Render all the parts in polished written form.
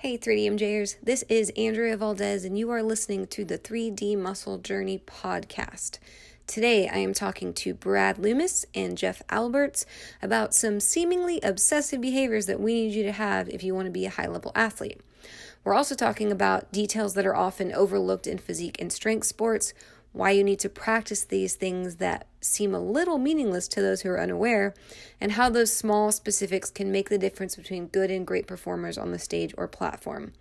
Hey 3DMJers, this is Andrea Valdez and you are listening to the 3D Muscle Journey podcast. Today I am talking to Brad Loomis and Jeff Alberts about some seemingly obsessive behaviors that we need you to have if you want to be a high-level athlete. We're also talking about details that are often overlooked in physique and strength sports, why you need to practice these things that seem a little meaningless to those who are unaware, and how those small specifics can make the difference between good and great performers on the stage or platform.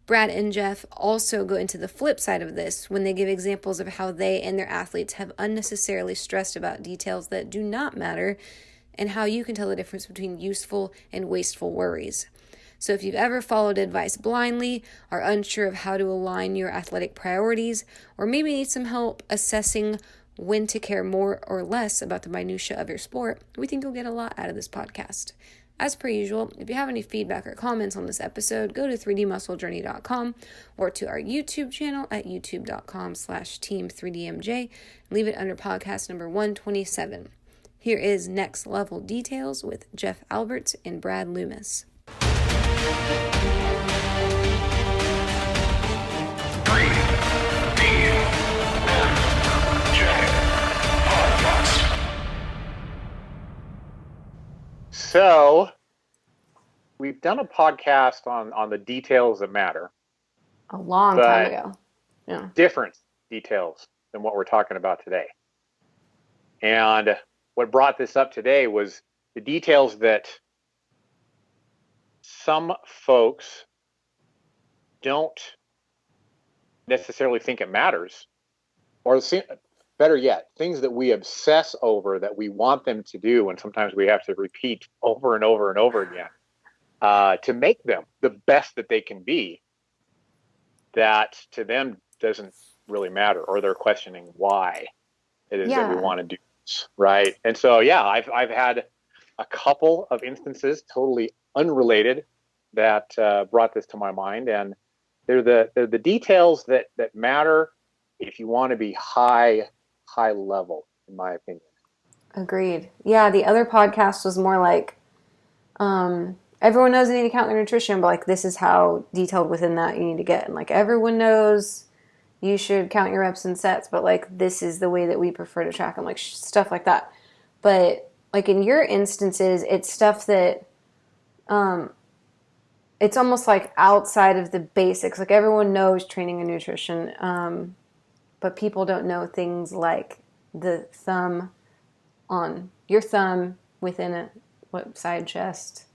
Brad and Jeff also go into the flip side of this when they give examples of how they and their athletes have unnecessarily stressed about details that do not matter, and how you can tell the difference between useful and wasteful worries. So if you've ever followed advice blindly, are unsure of how to align your athletic priorities, or maybe need some help assessing when to care more or less about the minutia of your sport, we think you'll get a lot out of this podcast. As per usual, if you have any feedback or comments on this episode, go to 3dmusclejourney.com or to our YouTube channel at youtube.com/team3dmj and leave it under podcast number 127. Here is Next Level Details with Jeff Alberts and Brad Loomis. So we've done a podcast on the details that matter. A long time ago. Yeah. Different details than what we're talking about today. And what brought this up today was the details that some folks don't necessarily think it matters, or better yet, things that we obsess over that we want them to do, and sometimes we have to repeat over and over and over again to make them the best that they can be, that to them doesn't really matter, or they're questioning why it is that we want to do this, right? And so, I've had a couple of instances, totally unrelated, that brought this to my mind, and they're the details that matter if you want to be high level, in my opinion. Agreed. Yeah, the other podcast was more like, everyone knows they need to count their nutrition, but like this is how detailed within that you need to get. And like everyone knows you should count your reps and sets, but like this is the way that we prefer to track them, like stuff like that. But like in your instances, it's stuff that it's almost like outside of the basics. Like everyone knows training and nutrition, but people don't know things like the thumb on your thumb within side chest.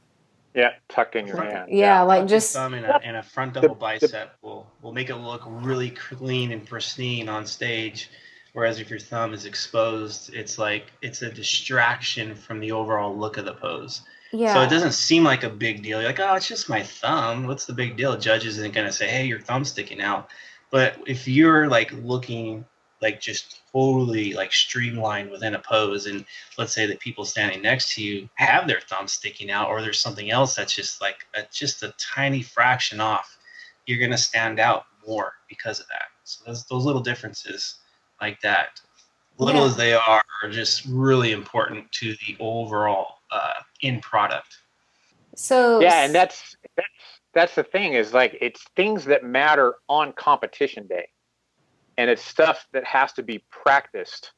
Yeah, tucked in your hand. Yeah, like just thumb and a front double bicep will make it look really clean and pristine on stage. Whereas if your thumb is exposed, it's like it's a distraction from the overall look of the pose. Yeah. So it doesn't seem like a big deal. You're like, oh, it's just my thumb. What's the big deal? Judges isn't going to say, hey, your thumb's sticking out. But if you're like looking like just totally like streamlined within a pose, and let's say that people standing next to you have their thumb sticking out, or there's something else that's just like just a tiny fraction off, you're going to stand out more because of that. So those little differences like that, little as they are just really important to the overall end product. So and that's the thing, is like it's things that matter on competition day, and it's stuff that has to be practiced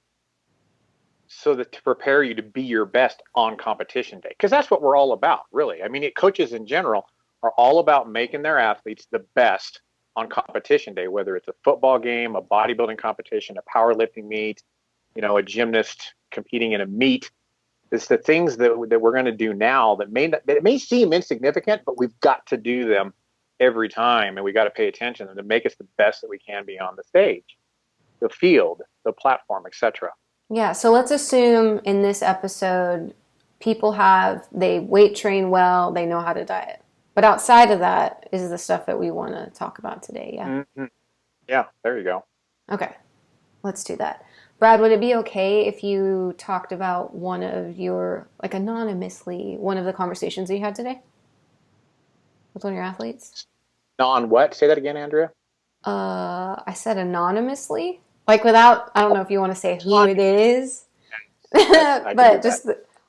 so that to prepare you to be your best on competition day, because that's what we're all about, really. I mean, coaches in general are all about making their athletes the best on competition day, whether it's a football game, a bodybuilding competition, a powerlifting meet, a gymnast competing in a meet. It's the things that we're going to do now that may seem insignificant, but we've got to do them every time, and we got to pay attention to make us the best that we can be on the stage, the field, the platform, etc. Yeah, so let's assume in this episode they weight train well, they know how to diet. But outside of that is the stuff that we want to talk about today, yeah? Mm-hmm. Yeah, there you go. Okay, let's do that. Brad, would it be okay if you talked about one of your, like anonymously, one of the conversations you had today with one of your athletes? What? Say that again, Andrea. I said anonymously, like without, I don't know if you want to say who it is, but just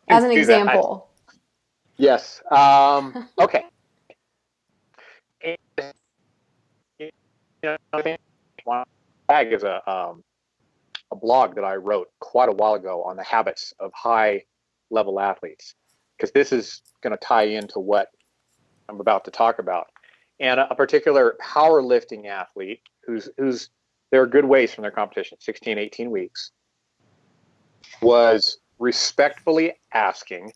as an example. Yes. Okay. tag is a blog that I wrote quite a while ago on the habits of high level athletes, because this is going to tie into what I'm about to talk about. And a particular powerlifting athlete who's they're a good ways from their competition, 16, 18 weeks, was respectfully asking,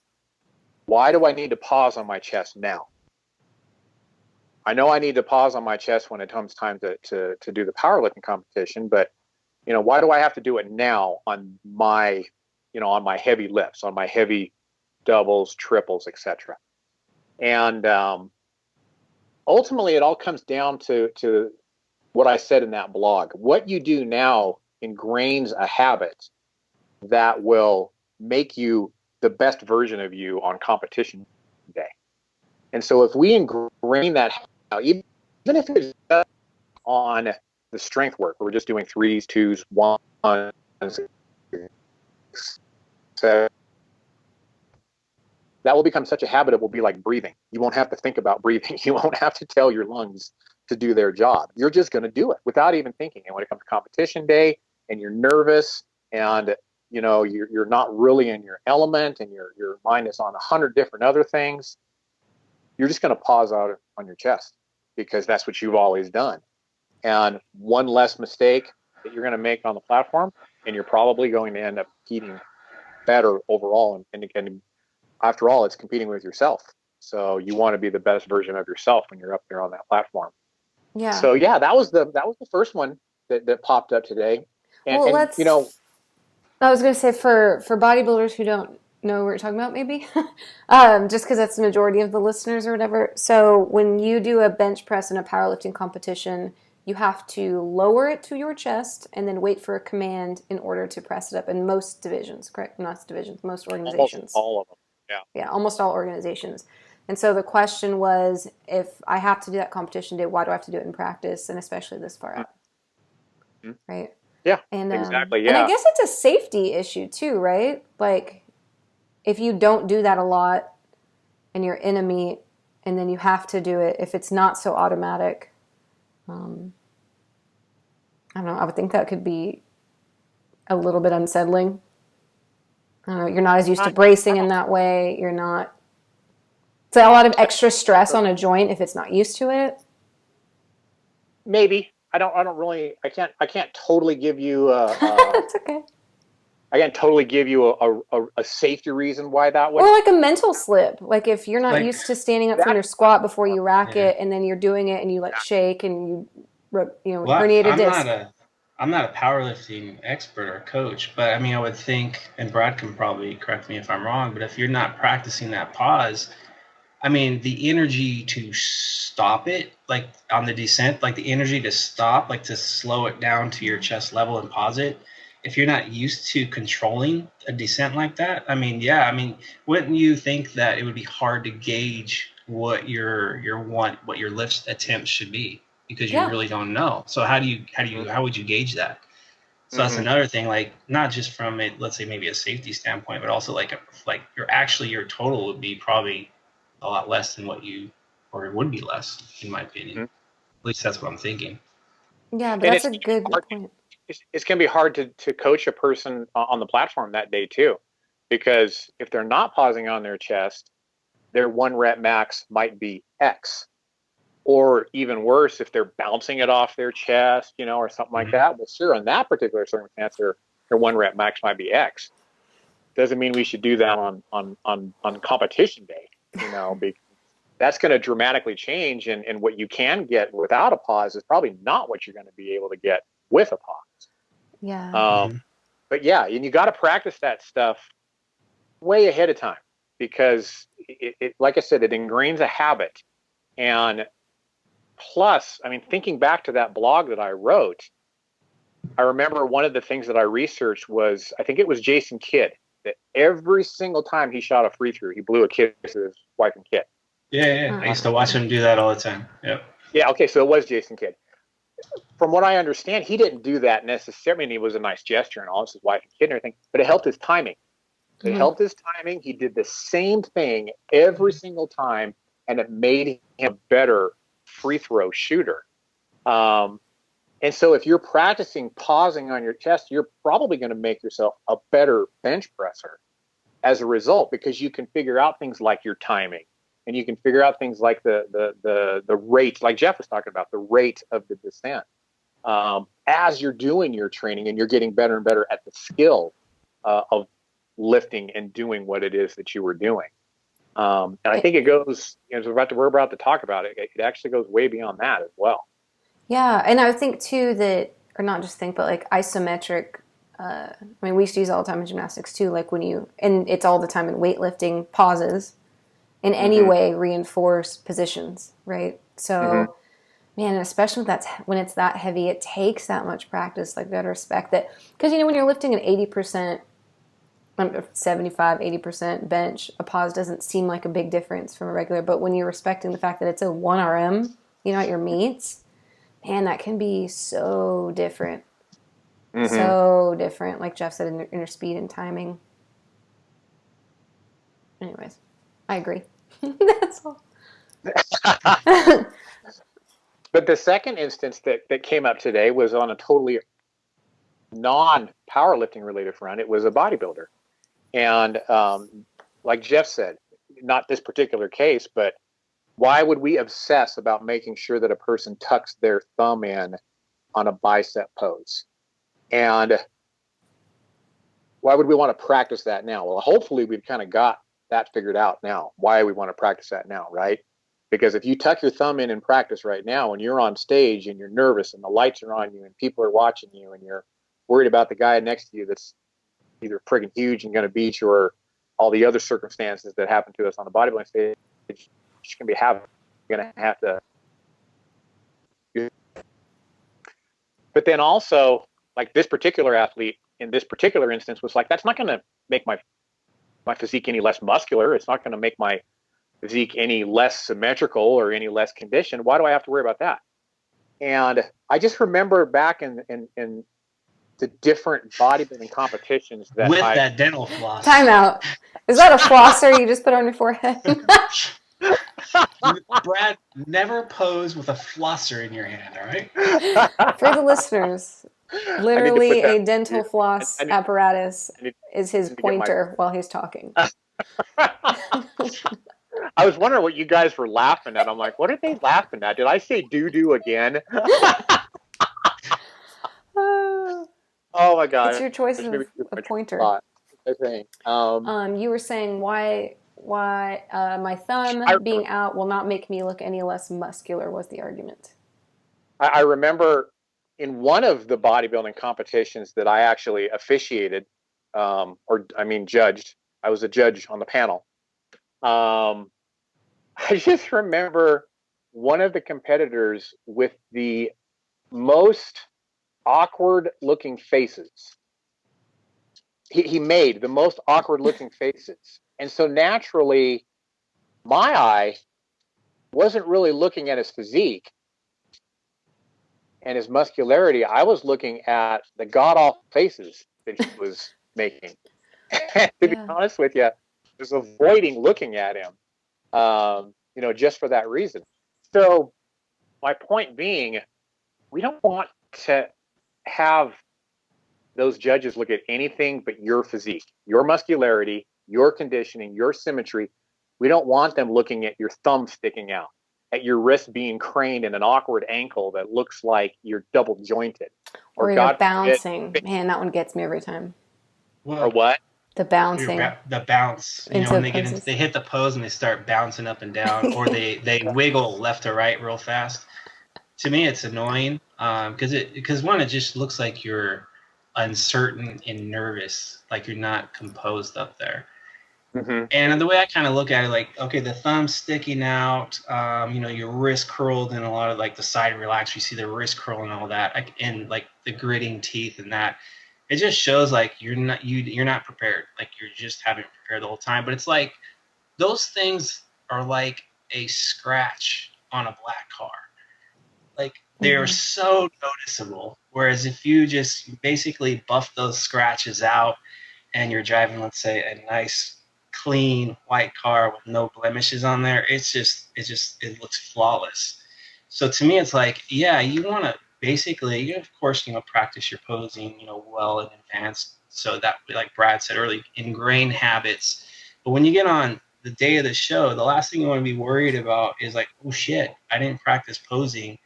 why do I need to pause on my chest now? I know I need to pause on my chest when it comes time to do the powerlifting competition, but why do I have to do it now on my, on my heavy lifts, on my heavy doubles, triples, etc. And ultimately, it all comes down to what I said in that blog. What you do now ingrains a habit that will make you the best version of you on competition day. And so if we ingrain that, even if it's on the strength work, we're just doing 3s, 2s, 1s, so that will become such a habit. It will be like breathing. You won't have to think about breathing. You won't have to tell your lungs to do their job. You're just going to do it without even thinking. And when it comes to competition day and you're nervous and you're not really in your element and your mind is on 100 different other things, you're just going to pause out on your chest because that's what you've always done. And one less mistake that you're going to make on the platform, and you're probably going to end up competing better overall. And after all, it's competing with yourself. So you want to be the best version of yourself when you're up there on that platform. Yeah. So yeah, that was the first one that popped up today. And, well, I was going to say for bodybuilders who don't know what you're talking about, maybe, just because that's the majority of the listeners or whatever. So when you do a bench press in a powerlifting competition, you have to lower it to your chest and then wait for a command in order to press it up in most divisions, correct? Not divisions, most organizations. Almost all of them, yeah. Yeah, almost all organizations. And so the question was, if I have to do that competition day, why do I have to do it in practice, and especially this far out? Mm-hmm. Right? Yeah, and exactly, yeah. And I guess it's a safety issue too, right? Like, if you don't do that a lot and you're in a meet and then you have to do it, if it's not so automatic, I don't know, I would think that could be a little bit unsettling. I don't know, you're not as used to bracing in that way. You're not, it's a lot of extra stress on a joint if it's not used to it. Maybe. I can't totally give you That's okay. I can't totally give you a safety reason why that would. Or like a mental slip. Like if you're not used to standing up from your squat before you rack it, and then you're doing it and you shake and you herniate a disc. I'm not a powerlifting expert or coach, but I mean, I would think, and Brad can probably correct me if I'm wrong, but if you're not practicing that pause, I mean, the energy to stop it, like on the descent, like the energy to stop, like to slow it down to your chest level and pause it, if you're not used to controlling a descent like that, I mean, yeah, I mean, wouldn't you think that it would be hard to gauge what your lift attempt should be, because you really don't know? So how would you gauge that? So that's another thing, like not just from it, let's say maybe a safety standpoint, but also like your total would be probably a lot less than or it would be less, in my opinion. At least that's what I'm thinking. Yeah, but that's a good point. It's going to be hard to coach a person on the platform that day too, because if they're not pausing on their chest, their 1 rep max might be X, or even worse, if they're bouncing it off their chest, or something like that. Well, sure, in that particular circumstance, their 1 rep max might be X. Doesn't mean we should do that on competition day, because that's going to dramatically change, and what you can get without a pause is probably not what you're going to be able to get with a pause. Yeah. But yeah, and you got to practice that stuff way ahead of time, because it like I said, it ingrains a habit. And plus, I mean, thinking back to that blog that I wrote, I remember one of the things that I researched was, I think it was Jason Kidd, that every single time he shot a free throw, he blew a kiss to his wife and kid. Yeah. I used to watch him do that all the time. Yep. Yeah, okay, so it was Jason Kidd. From what I understand, he didn't do that necessarily. I mean, it was a nice gesture and all, it's his wife and kid and everything, but it helped his timing. It helped his timing. He did the same thing every single time, and it made him a better free throw shooter. And And so if you're practicing pausing on your chest, you're probably going to make yourself a better bench presser as a result, because you can figure out things like your timing, and you can figure out things like the rate, like Jeff was talking about, the rate of the descent, as you're doing your training, and you're getting better and better at the skill of lifting and doing what it is that you were doing. And I think it goes, as we're about to talk about it, it actually goes way beyond that as well. Yeah, and I think too that, or not just think, but like isometric. I mean, we used to use it all the time in gymnastics too. Like and it's all the time in weightlifting, pauses in any way reinforce positions, right? So, man, especially when it's that heavy, it takes that much practice. Like, gotta respect that, because when you're lifting an 80%, 75, 80% bench, a pause doesn't seem like a big difference from a regular. But when you're respecting the fact that it's a 1 RM, at your meets. Man, that can be so different. So different, like Jeff said, in your speed and timing. Anyways, I agree. That's all. But the second instance that came up today was on a totally non-powerlifting related front. It was a bodybuilder. And like Jeff said, not this particular case, but why would we obsess about making sure that a person tucks their thumb in on a bicep pose? And why would we want to practice that now? Well, hopefully we've kind of got that figured out now, why we want to practice that now, right? Because if you tuck your thumb in practice right now, and you're on stage and you're nervous and the lights are on you and people are watching you and you're worried about the guy next to you that's either friggin' huge and going to beat you, or all the other circumstances that happen to us on the bodybuilding stage, you're going to have to. But then also, like this particular athlete in this particular instance was like, that's not going to make my physique any less muscular. It's not going to make my physique any less symmetrical or any less conditioned. Why do I have to worry about that? And I just remember back in the different bodybuilding competitions that that dental floss. Time out. Is that a flosser you just put on your forehead? Brad, never pose with a flosser in your hand, all right? For the listeners, literally a dental floss apparatus is his pointer while he's talking. I was wondering what you guys were laughing at. I'm like, what are they laughing at? Did I say doo-doo again? Oh my God. It's your choice of a pointer. You were saying why my thumb being out will not make me look any less muscular was the argument. I remember in one of the bodybuilding competitions that I actually officiated, judged. I was a judge on the panel. I just remember one of the competitors with the most awkward looking faces. He made the most awkward looking faces. And so naturally, my eye wasn't really looking at his physique and his muscularity. I was looking at the god-awful faces that he was making. And to be honest with you, I was avoiding looking at him, just for that reason. So my point being, we don't want to have those judges look at anything but your physique, your muscularity, your conditioning, your symmetry. We don't want them looking at your thumb sticking out, at your wrist being craned in an awkward ankle that looks like you're double jointed. Or you're bouncing. Man, that one gets me every time. Or what? The bouncing. The bounce. When they hit the pose and they start bouncing up and down, or they wiggle left to right real fast. To me, it's annoying because one, it just looks like you're uncertain and nervous, like you're not composed up there. Mm-hmm. And the way I kind of look at it, like, okay, the thumb's sticking out, your wrist curled and a lot of like the side relaxed. You see the wrist curl and all that, and like the gritting teeth and that. It just shows like you're not prepared. Like you just haven't prepared the whole time. But it's like those things are like a scratch on a black car. Like they're so noticeable. Whereas if you just basically buff those scratches out and you're driving, let's say, a nice, clean white car with no blemishes on there, it looks flawless. So to me, it's like, yeah, you want to basically, you of course, practice your posing, well in advance. So that, like Brad said earlier, ingrain habits. But when you get on the day of the show, the last thing you want to be worried about is like, oh shit, I didn't practice posing.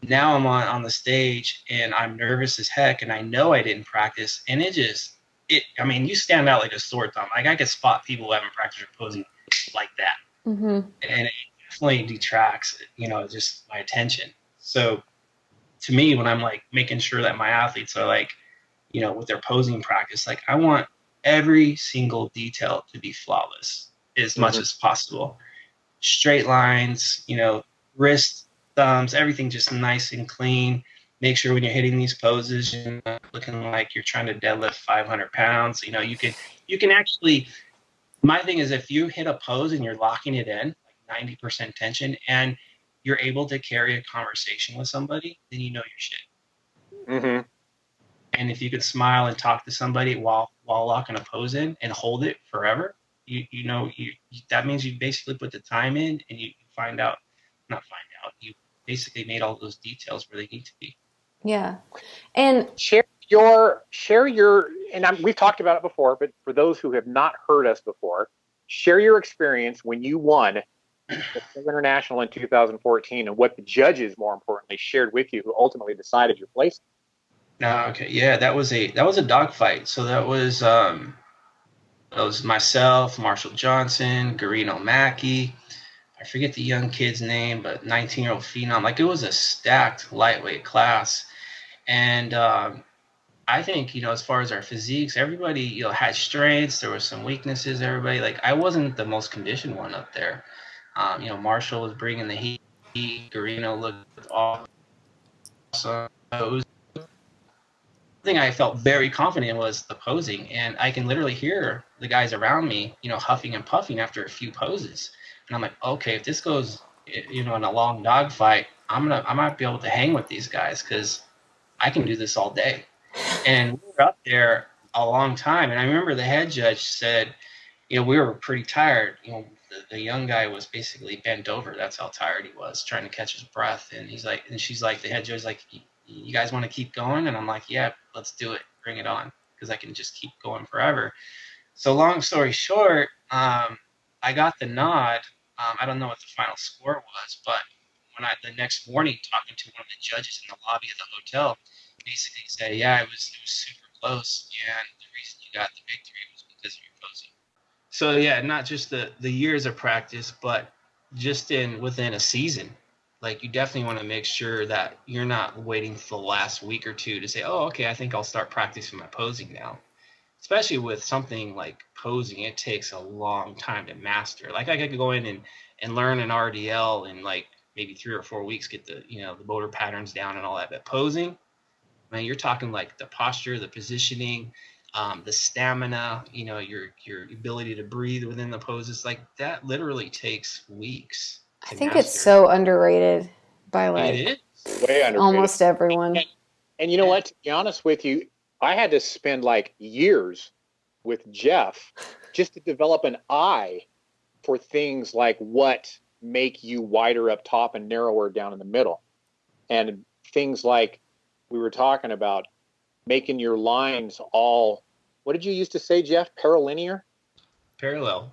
Now I'm on the stage and I'm nervous as heck, and I know I didn't practice, and I mean, you stand out like a sore thumb. Like, I could spot people who haven't practiced their posing like that. Mm-hmm. And it definitely detracts, just my attention. So to me, when I'm like making sure that my athletes are like, with their posing practice, like, I want every single detail to be flawless as much as possible. Straight lines, wrist, thumbs, everything just nice and clean. Make sure when you're hitting these poses, you're not looking like you're trying to deadlift 500 pounds. You can actually, my thing is, if you hit a pose and you're locking it in, like 90% tension, and you're able to carry a conversation with somebody, then you know your shit. Mm-hmm. And if you could smile and talk to somebody while locking a pose in and hold it forever, that means you basically put the time in, and you you basically made all those details where they need to be. Yeah. And share your, and we've talked about it before, but for those who have not heard us before, share your experience when you won the International in 2014, and what the judges, more importantly, shared with you, who ultimately decided your place. Okay, yeah, that was a dogfight. So that was myself, Marshall Johnson, Garino Mackey. I forget the young kid's name, but 19-year-old phenom. Like, it was a stacked lightweight class. And I think, as far as our physiques, everybody, had strengths. There were some weaknesses. Everybody, like, I wasn't the most conditioned one up there. Marshall was bringing the heat. Garino looked awesome. Thing I felt very confident in was the posing, and I can literally hear the guys around me, huffing and puffing after a few poses. And I'm like, okay, if this goes, in a long dog fight, I might be able to hang with these guys, because I can do this all day. And we were up there a long time. And I remember the head judge said, we were pretty tired. The young guy was basically bent over. That's how tired he was, trying to catch his breath. And she's like, the head judge, like, you guys want to keep going? And I'm like, yeah, let's do it. Bring it on, because I can just keep going forever. So long story short, I got the nod. I don't know what the final score was, but when the next morning, talking to one of the judges in the lobby of the hotel, basically said, yeah, it was super close, and the reason you got the victory was because of your posing. So yeah, not just the years of practice, but just within a season. Like, you definitely want to make sure that you're not waiting for the last week or two to say, oh, okay, I think I'll start practicing my posing now. Especially with something like posing, it takes a long time to master. Like, I could go in and learn an RDL in like maybe 3 or 4 weeks, get the motor patterns down and all that. But posing, man, you're talking like the posture, the positioning, the stamina, your ability to breathe within the poses. Like, that literally takes weeks. I think it's so underrated by It is way underrated. Almost everyone. And you know what? To be honest with you, I had to spend like years with Jeff just to develop an eye for things like what make you wider up top and narrower down in the middle. And things like we were talking about, making your lines all, what did you used to say, Jeff? Paralinear? Parallel.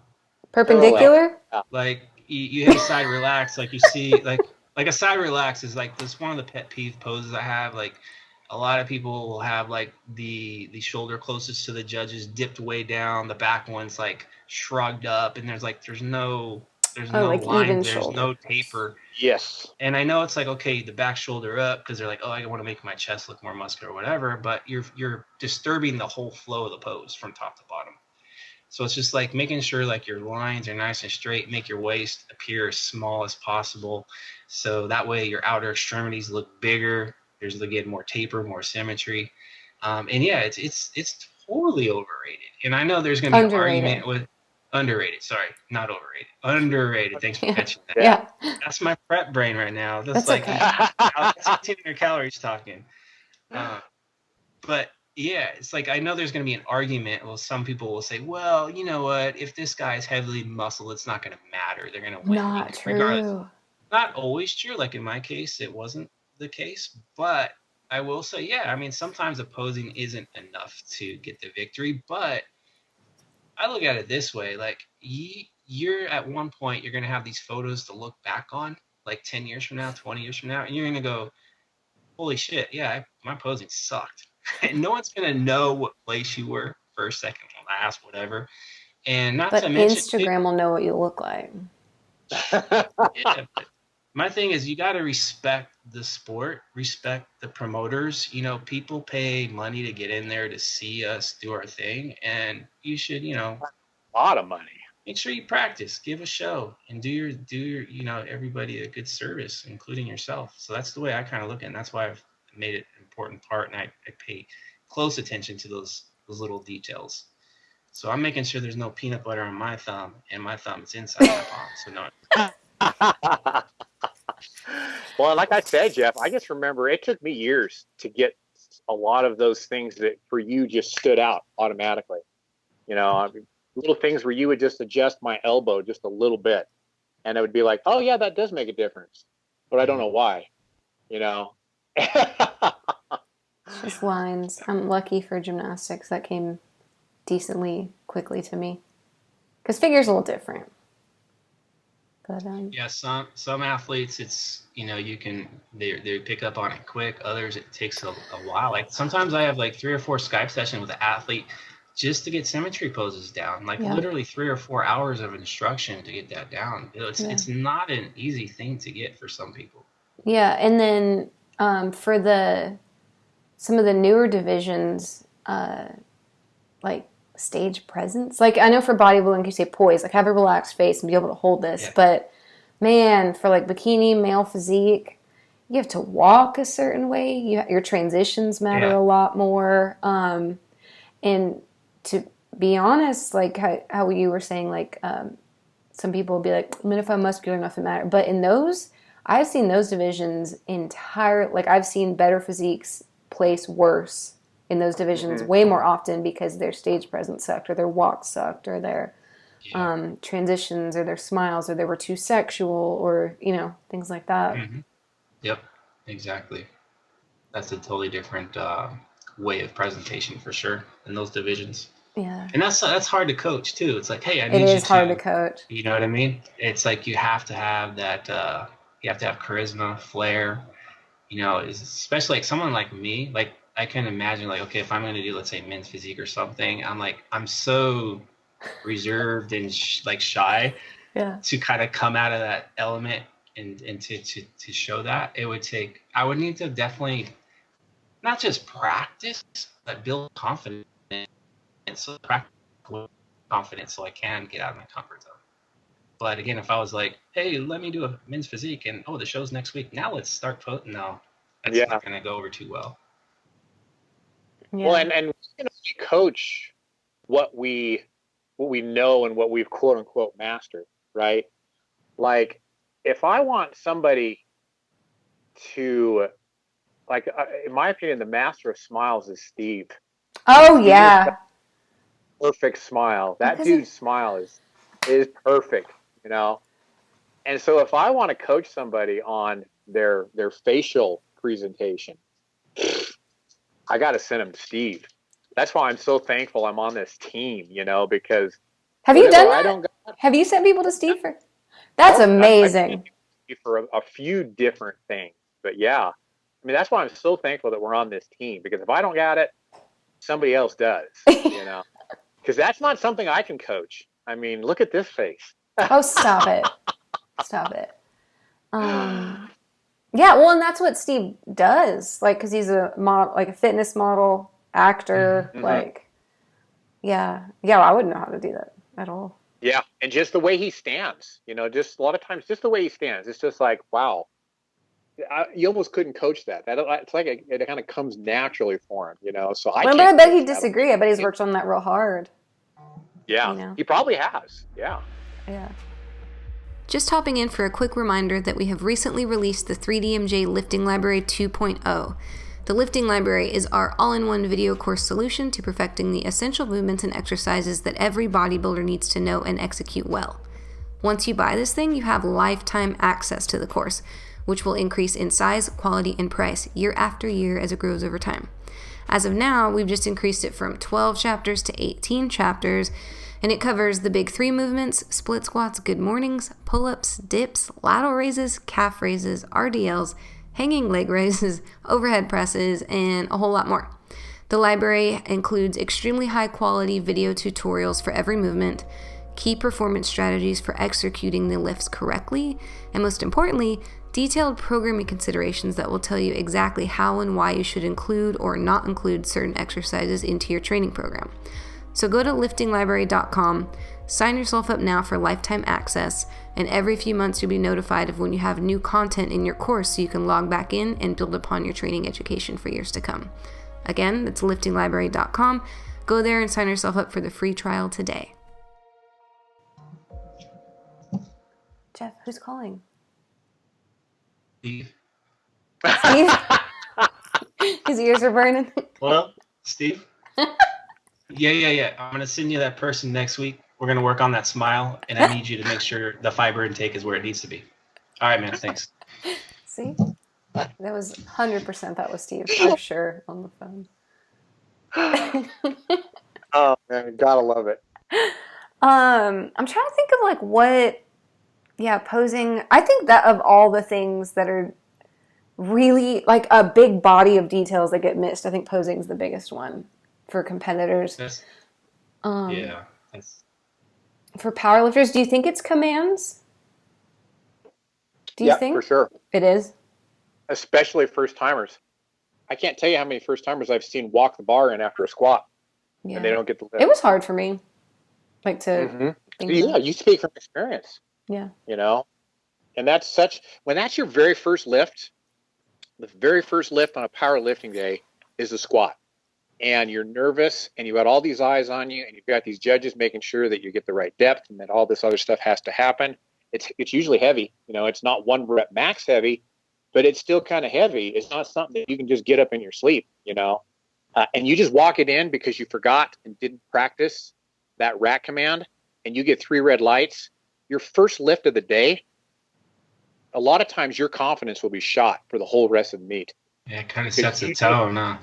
Perpendicular? Like, you hit a side relax, like you see, like a side relax is like this one of the pet peeve poses I have. Like, a lot of people will have like the shoulder closest to the judges dipped way down, the back one's like shrugged up, and there's no like line, there's no taper. Yes. And I know it's like, okay, the back shoulder up, because they're like, oh, I want to make my chest look more muscular or whatever, but you're disturbing the whole flow of the pose from top to bottom. So it's just like making sure like your lines are nice and straight, make your waist appear as small as possible. So that way your outer extremities look bigger. There's again more taper, more symmetry. And yeah, it's totally overrated. And I know there's going to be an argument with underrated. Sorry, not overrated. Underrated. Thanks for catching that. Yeah. That's my prep brain right now. That's like okay. 1,600 calories talking. But yeah, it's like, I know there's going to be an argument. Well, some people will say, well, you know what? If this guy is heavily muscled, it's not going to matter. They're going to win. Not true. Regardless. Not always true. Like in my case, it wasn't. the case, but I will say, yeah, I mean, sometimes the posing isn't enough to get the victory, but I look at it this way, like you're at one point, you're going to have these photos to look back on, like 10 years from now, 20 years from now, and you're going to go, holy shit, yeah, my posing sucked. And no one's going to know what place you were, first, second, last, whatever. And not But to mention, Instagram will know what you look like. yeah, but my thing is, you got to respect the sport, respect the promoters. You know, people pay money to get in there to see us do our thing, and you should, you know, A lot of money. make sure you practice, give a show, and do your, you know, everybody a good service, including yourself. So that's the way I kind of look at it, and that's why I've made it an important part, and I pay close attention to those little details. So I'm making sure there's no peanut butter on my thumb, and my thumb is inside my palm. So no. Well, like I said, Jeff, I just remember it took me years to get a lot of those things that for you just stood out automatically. You know, I mean, little things where you would just adjust my elbow just a little bit, and it would be like, oh yeah, that does make a difference, but I don't know why. You know. Just lines. I'm lucky for gymnastics that came decently quickly to me, because figure's a little different. But yeah, some athletes, it's, you know, you can they pick up on it quick. Others, it takes a while. Like sometimes I have like 3 or 4 Skype sessions with an athlete just to get symmetry poses down. Like literally 3 or 4 hours of instruction to get that down. It's not an easy thing to get for some people. Yeah, and then for some of the newer divisions, like stage presence. Like I know for bodybuilding, you say poise, like have a relaxed face and be able to hold this. Yeah. But man, for like bikini, male physique, you have to walk a certain way. Your transitions matter a lot more. And to be honest, like how you were saying, like some people will be like, I mean, if I'm muscular enough, it matters. But in those, I've seen those divisions like I've seen better physiques place worse in those divisions way more often because their stage presence sucked, or their walk sucked, or their transitions, or their smiles, or they were too sexual, or, you know, things like that. Mm-hmm. Yep, exactly. That's a totally different way of presentation for sure in those divisions. Yeah. And that's hard to coach too. It's like, hey, I need you to. It is hard to coach. You know what I mean? It's like you have to have that, you have to have charisma, flair, you know, especially like someone like me, like I can imagine like, okay, if I'm going to do, let's say men's physique or something, I'm so reserved and like shy to kind of come out of that element and to show that. I would need to definitely not just practice, but build confidence. So practice confidence so I can get out of my comfort zone. But again, if I was like, hey, let me do a men's physique and the show's next week, now let's start no, that's not going to go over too well. Yeah. Well, and we coach what we know and what we've quote unquote mastered, right? Like if I want somebody to, like, in my opinion, the master of smiles is Steve. Oh yeah, perfect smile. That dude's smile is perfect, you know. And so if I want to coach somebody on their facial presentation, I got to send them to Steve. That's why I'm so thankful I'm on this team, you know, because have you done that? Have you sent people to Steve for? That's amazing. For a few different things, but yeah, I mean that's why I'm so thankful that we're on this team, because if I don't got it, somebody else does, you know, because that's not something I can coach. I mean, look at this face. Oh, stop it. Stop it. Yeah, well, and that's what Steve does, like, because he's a model, like a fitness model, actor, like, yeah, I wouldn't know how to do that at all. Yeah, and just the way he stands, you know, just a lot of times, just the way he stands, it's just like, wow, you almost couldn't coach that. It's like it kind of comes naturally for him, you know. So I bet he'd disagree. I bet he's worked on that real hard. Yeah, you know? He probably has. Yeah. Yeah. Just hopping in for a quick reminder that we have recently released the 3DMJ Lifting Library 2.0. The Lifting Library is our all-in-one video course solution to perfecting the essential movements and exercises that every bodybuilder needs to know and execute well. Once you buy this thing, you have lifetime access to the course, which will increase in size, quality, and price year after year as it grows over time. As of now, we've just increased it from 12 chapters to 18 chapters, and it covers the big 3 movements: split squats, good mornings, pull-ups, dips, lateral raises, calf raises, RDLs, hanging leg raises, overhead presses, and a whole lot more. The library includes extremely high quality video tutorials for every movement, key performance strategies for executing the lifts correctly, and most importantly, detailed programming considerations that will tell you exactly how and why you should include or not include certain exercises into your training program. So go to liftinglibrary.com, sign yourself up now for lifetime access, and every few months you'll be notified of when you have new content in your course so you can log back in and build upon your training education for years to come. Again, that's liftinglibrary.com. Go there and sign yourself up for the free trial today. Jeff, who's calling? Steve. Steve? His ears are burning. Hello, Steve? Yeah. I'm going to send you that person next week. We're going to work on that smile, and I need you to make sure the fiber intake is where it needs to be. All right, man. Thanks. See? That was 100% that was Steve, for sure, on the phone. Oh, man, gotta love it. I'm trying to think of like what, posing. I think that of all the things that are really like a big body of details that get missed, I think posing is the biggest one for competitors. Yeah. For powerlifters, do you think it's commands? Do you think? For sure. It is? Especially first timers. I can't tell you how many first timers I've seen walk the bar in after a squat and they don't get the lift. It was hard for me, like to think. Yeah, you speak from experience. Yeah. You know, and when that's your very first lift, the very first lift on a powerlifting day is a squat. And you're nervous and you got all these eyes on you and you've got these judges making sure that you get the right depth and that all this other stuff has to happen. It's usually heavy. You know, it's not 1 rep max heavy, but it's still kind of heavy. It's not something that you can just get up in your sleep, you know, and you just walk it in because you forgot and didn't practice that rack command, and you get 3 red lights. Your first lift of the day, a lot of times your confidence will be shot for the whole rest of the meet. Yeah, it kind of sets the tone, huh?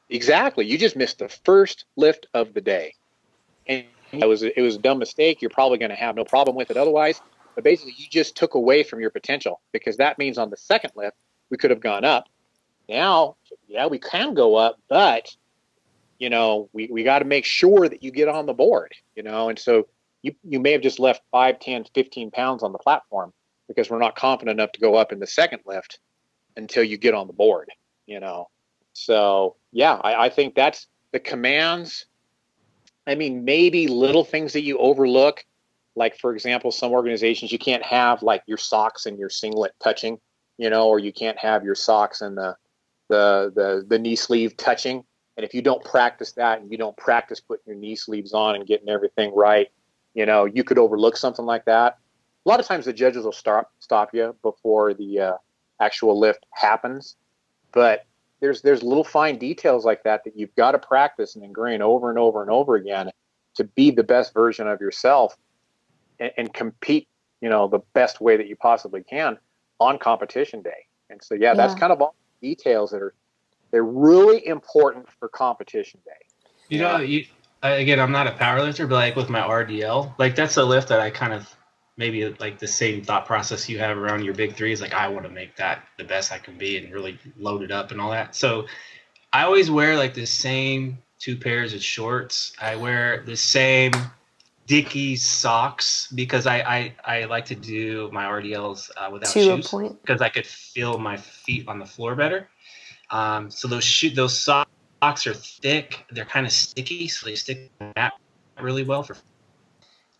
Exactly. You just missed the first lift of the day. And it was a dumb mistake. You're probably going to have no problem with it otherwise. But basically, you just took away from your potential, because that means on the second lift, we could have gone up. Now, yeah, we can go up, but, you know, we got to make sure that you get on the board, you know. And so you may have just left 5, 10, 15 pounds on the platform because we're not confident enough to go up in the second lift until you get on the board, you know. So, yeah, I think that's the commands. I mean, maybe little things that you overlook. Like, for example, some organizations, you can't have like your socks and your singlet touching, you know, or you can't have your socks and the knee sleeve touching. And if you don't practice that and you don't practice putting your knee sleeves on and getting everything right, you know, you could overlook something like that. A lot of times the judges will stop you before the actual lift happens. But there's little fine details like that you've got to practice and ingrain over and over and over again to be the best version of yourself and compete, you know, the best way that you possibly can on competition day. And so, yeah, that's kind of all the details they're really important for competition day. You know, again, I'm not a powerlifter, but like with my RDL, like that's a lift that I kind of maybe like the same thought process you have around your big 3 is like, I want to make that the best I can be and really load it up and all that. So I always wear like the same 2 pairs of shorts. I wear the same Dickies socks because I like to do my RDLs without shoes because I could feel my feet on the floor better. So those socks are thick. They're kind of sticky, so they stick to the mat really well.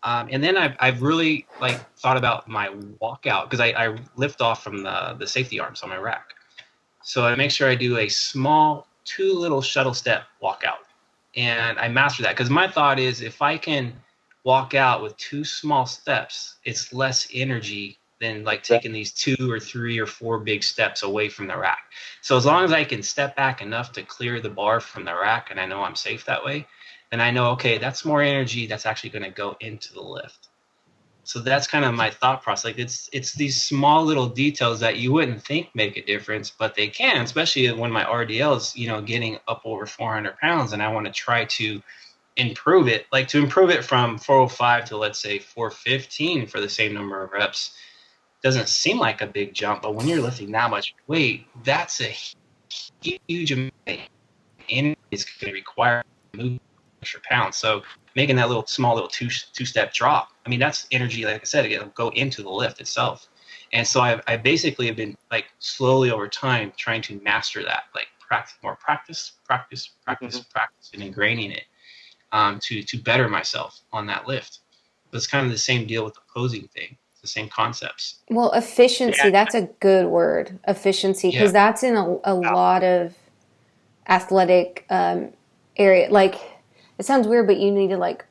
And then I've really like thought about my walkout because I lift off from the safety arms on my rack. So I make sure I do a small 2 little shuttle step walkout, and I master that because my thought is if I can walk out with 2 small steps, it's less energy than like taking these 2 or 3 or 4 big steps away from the rack. So as long as I can step back enough to clear the bar from the rack and I know I'm safe that way, then I know, okay, that's more energy that's actually going to go into the lift. So that's kind of my thought process. Like it's these small little details that you wouldn't think make a difference, but they can, especially when my RDL is, getting up over 400 pounds and I want to try to improve it, like to improve it from 405 to, let's say, 415 for the same number of reps. Doesn't seem like a big jump, but when you're lifting that much weight, that's a huge amount of energy it's going to require to move extra pounds. So making that small little two-step drop, I mean, that's energy, like I said, it'll go into the lift itself. And so I basically have been, like, slowly over time trying to master that, like practice, and ingraining it to better myself on that lift. But it's kind of the same deal with the posing thing. It's the same concepts. Well, efficiency, that's a good word, efficiency, because that's in a lot of athletic area. Like, it sounds weird, but you need to, like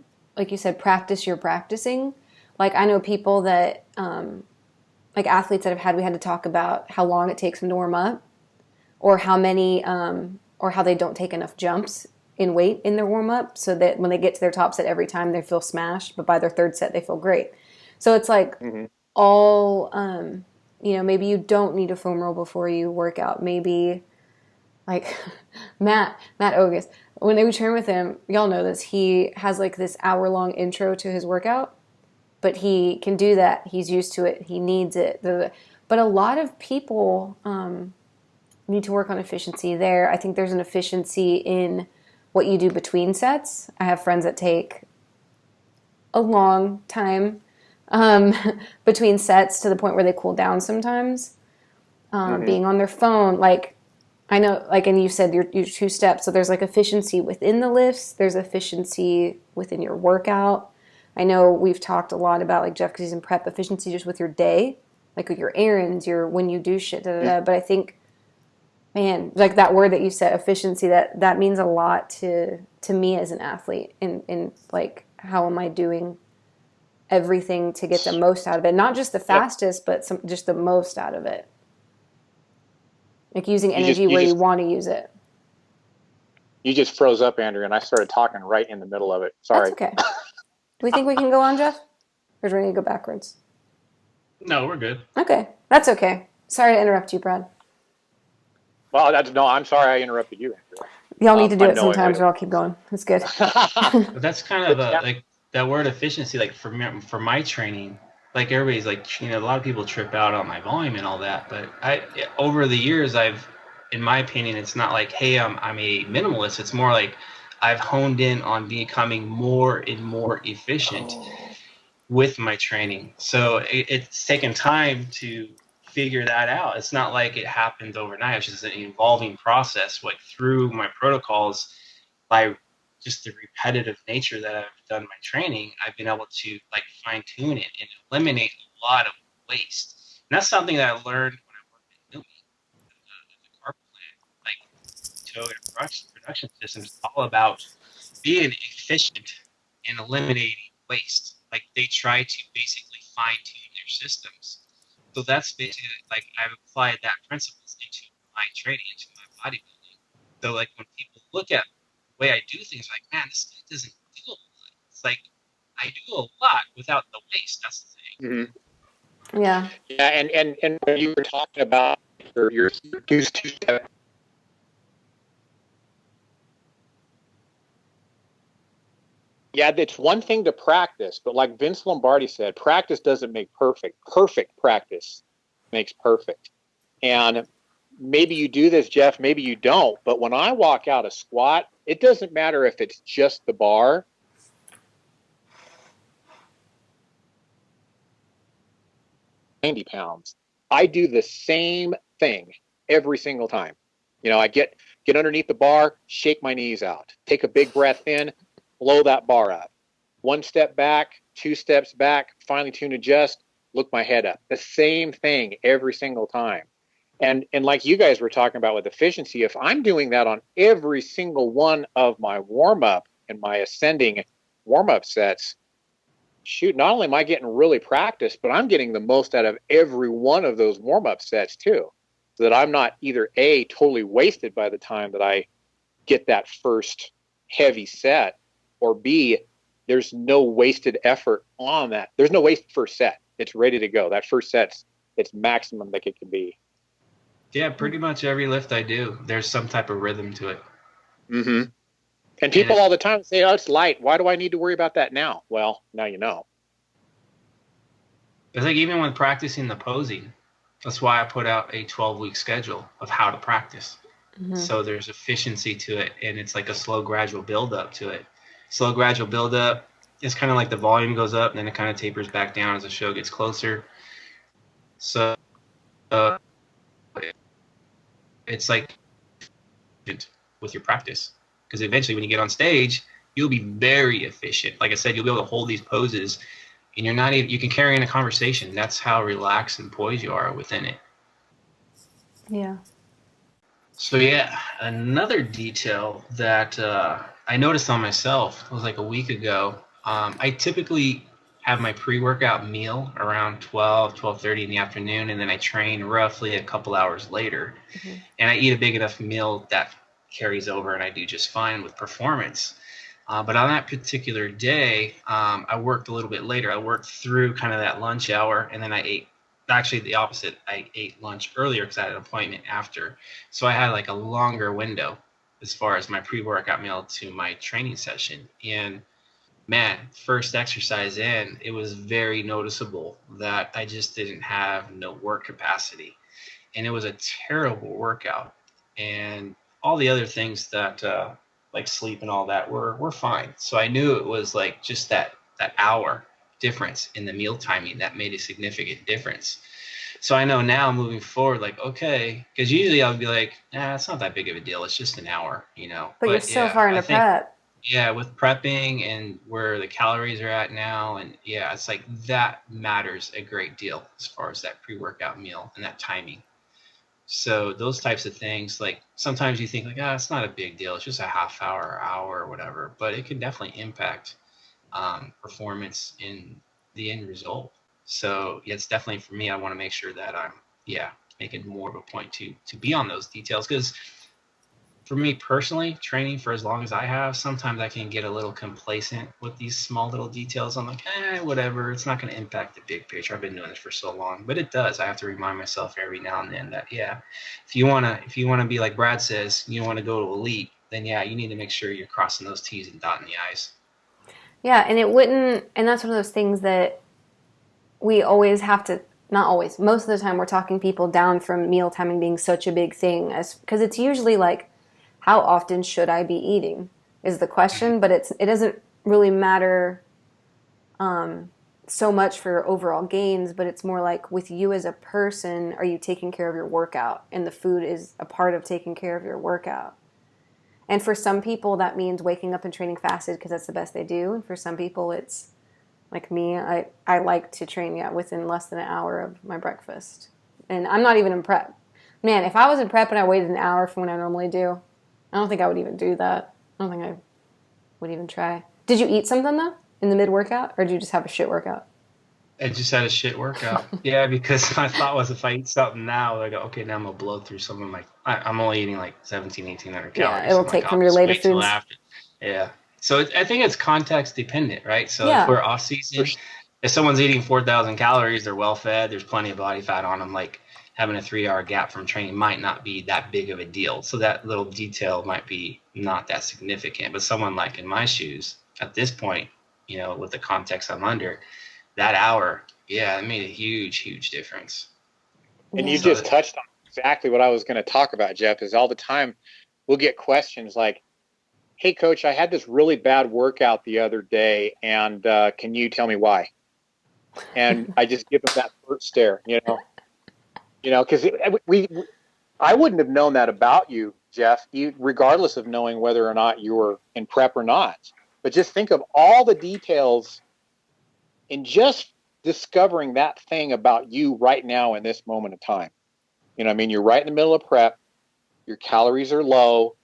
you said, practice your practicing. Like, I know people that, like athletes that we had to talk about how long it takes them to warm up, or how many, or how they don't take enough jumps in weight in their warm up, so that when they get to their top set every time they feel smashed, but by their third set they feel great. So it's like all, maybe you don't need a foam roll before you work out. Maybe like Matt Ogus, when we train with him, y'all know this, he has like this hour-long intro to his workout, but he can do that. He's used to it. He needs it. But a lot of people need to work on efficiency there. I think there's an efficiency in what you do between sets. I have friends that take a long time between sets, to the point where they cool down sometimes, being on their phone. Like, I know, like, and you said your two steps, so there's like efficiency within the lifts, there's efficiency within your workout. I know we've talked a lot about, like, Jeff, because he's in prep, efficiency just with your day, like with your errands, when you do shit, but I think, man, like that word that you said, efficiency, that means a lot to me as an athlete, in like, how am I doing everything to get the most out of it? Not just the fastest, but just the most out of it. Like using energy where you want to use it. You just froze up, Andrea, and I started talking right in the middle of it. Sorry. That's okay. Do we think we can go on, Jeff? Or do we need to go backwards? No, we're good. Okay. That's okay. Sorry to interrupt you, Brad. Well, I'm sorry I interrupted you, Andrea. Y'all need to do it sometimes, or I'll keep going. It's good. But that's kind of like that word efficiency, like for my training, like everybody's like, a lot of people trip out on my volume and all that, but over the years, in my opinion, it's not like, hey, I'm a minimalist. It's more like I've honed in on becoming more and more efficient with my training. So it's taken time to figure that out. It's not like it happened overnight. It's just an evolving process. Like, through my protocols, by just the repetitive nature that I've done my training, I've been able to, like, fine tune it and eliminate a lot of waste. And that's something that I learned when I worked at Numi, the car plant. Like, Toyota production systems is all about being efficient and eliminating waste. Like, they try to basically fine tune their systems. So that's basically, like, I've applied that principles into my training, into my bodybuilding. So, like, when people look at the way I do things, like, man, this guy doesn't do a lot. It's like, I do a lot without the waste. That's the thing. Mm-hmm. Yeah. Yeah, and when you were talking about your two-step, yeah, it's one thing to practice, but like Vince Lombardi said, practice doesn't make perfect. Perfect practice makes perfect. And maybe you do this, Jeff, maybe you don't, but when I walk out a squat, it doesn't matter if it's just the bar. £90. I do the same thing every single time. I get underneath the bar, shake my knees out, take a big breath in, blow that bar up. One step back, two steps back, finely tune, adjust, look my head up. The same thing every single time. And like you guys were talking about with efficiency, if I'm doing that on every single one of my warm-up and my ascending warm-up sets, shoot, not only am I getting really practiced, but I'm getting the most out of every one of those warm-up sets too, so that I'm not either A, totally wasted by the time that I get that first heavy set, or B, there's no wasted effort on that. There's no waste first set. It's ready to go. That first set's it's maximum that it can be. Yeah, pretty much every lift I do, there's some type of rhythm to it. Mm-hmm. And people all the time say, oh, it's light. Why do I need to worry about that now? Well, now you know. It's like even when practicing the posing, that's why I put out a 12-week schedule of how to practice. Mm-hmm. So there's efficiency to it, and it's like a slow, gradual build-up to it. Slow, gradual build-up, it's kind of like the volume goes up, and then it kind of tapers back down as the show gets closer. So it's like with your practice. Because eventually when you get on stage, you'll be very efficient. Like I said, you'll be able to hold these poses, and you're not even, you can carry in a conversation. That's how relaxed and poised you are within it. Yeah. So yeah, another detail that I noticed on myself was like a week ago. I typically have my pre-workout meal around 12:30 in the afternoon, and then I train roughly a couple hours later. Mm-hmm. And I eat a big enough meal that carries over, and I do just fine with performance. But on that particular day, I worked a little bit later. I worked through kind of that lunch hour, and then I ate, actually the opposite. I ate lunch earlier because I had an appointment after. So I had like a longer window as far as my pre-workout meal to my training session. And man, first exercise in, it was very noticeable that I just didn't have no work capacity. And it was a terrible workout. And all the other things that like sleep and all that were fine. So I knew it was like just that hour difference in the meal timing that made a significant difference. So I know now moving forward, like, okay, because usually I'll be like, it's not that big of a deal. It's just an hour, you know. But you're so far into prep. Yeah, with prepping and where the calories are at now. And yeah, it's like that matters a great deal as far as that pre-workout meal and that timing. So those types of things, like sometimes you think like, it's not a big deal. It's just a half hour or whatever, but it can definitely impact performance in the end result. So yeah, it's definitely for me, I want to make sure that I'm, making more of a point to be on those details. Because for me personally, training for as long as I have, sometimes I can get a little complacent with these small little details. I'm like, whatever. It's not going to impact the big picture. I've been doing this for so long, but it does. I have to remind myself every now and then that, if you want to be like Brad says, you want to go to elite, then you need to make sure you're crossing those T's and dotting the I's. Yeah. And that's one of those things that we always have to, not always, most of the time we're talking people down from meal timing being such a big thing, because it's usually like, how often should I be eating is the question, but it doesn't really matter so much for your overall gains, but it's more like with you as a person, are you taking care of your workout? And the food is a part of taking care of your workout. And for some people, that means waking up and training fasted because that's the best they do. And for some people, it's like me. I like to train within less than an hour of my breakfast. And I'm not even in prep. Man, if I was in prep and I waited an hour from when I normally do, I don't think I would even do that. I don't think I would even try. Did you eat something, though, in the mid-workout, or did you just have a shit workout? I just had a shit workout. Yeah, because my thought was if I eat something now, I go, okay, now I'm going to blow through some of my... I'm only eating like 1,800 calories. Yeah, it'll take from your later foods. Yeah. So I think it's context dependent, right? So if we're off-season, if someone's eating 4,000 calories, they're well-fed, there's plenty of body fat on them, like... having a 3-hour gap from training might not be that big of a deal. So that little detail might be not that significant. But someone like in my shoes at this point, with the context I'm under, that hour, it made a huge, huge difference. And you just touched on exactly what I was going to talk about, Jeff, is all the time we'll get questions like, hey, coach, I had this really bad workout the other day, and can you tell me why? And I just give them that first stare, because I wouldn't have known that about you, Jeff, regardless of knowing whether or not you were in prep or not. But just think of all the details in just discovering that thing about you right now in this moment of time. You're right in the middle of prep, your calories are low,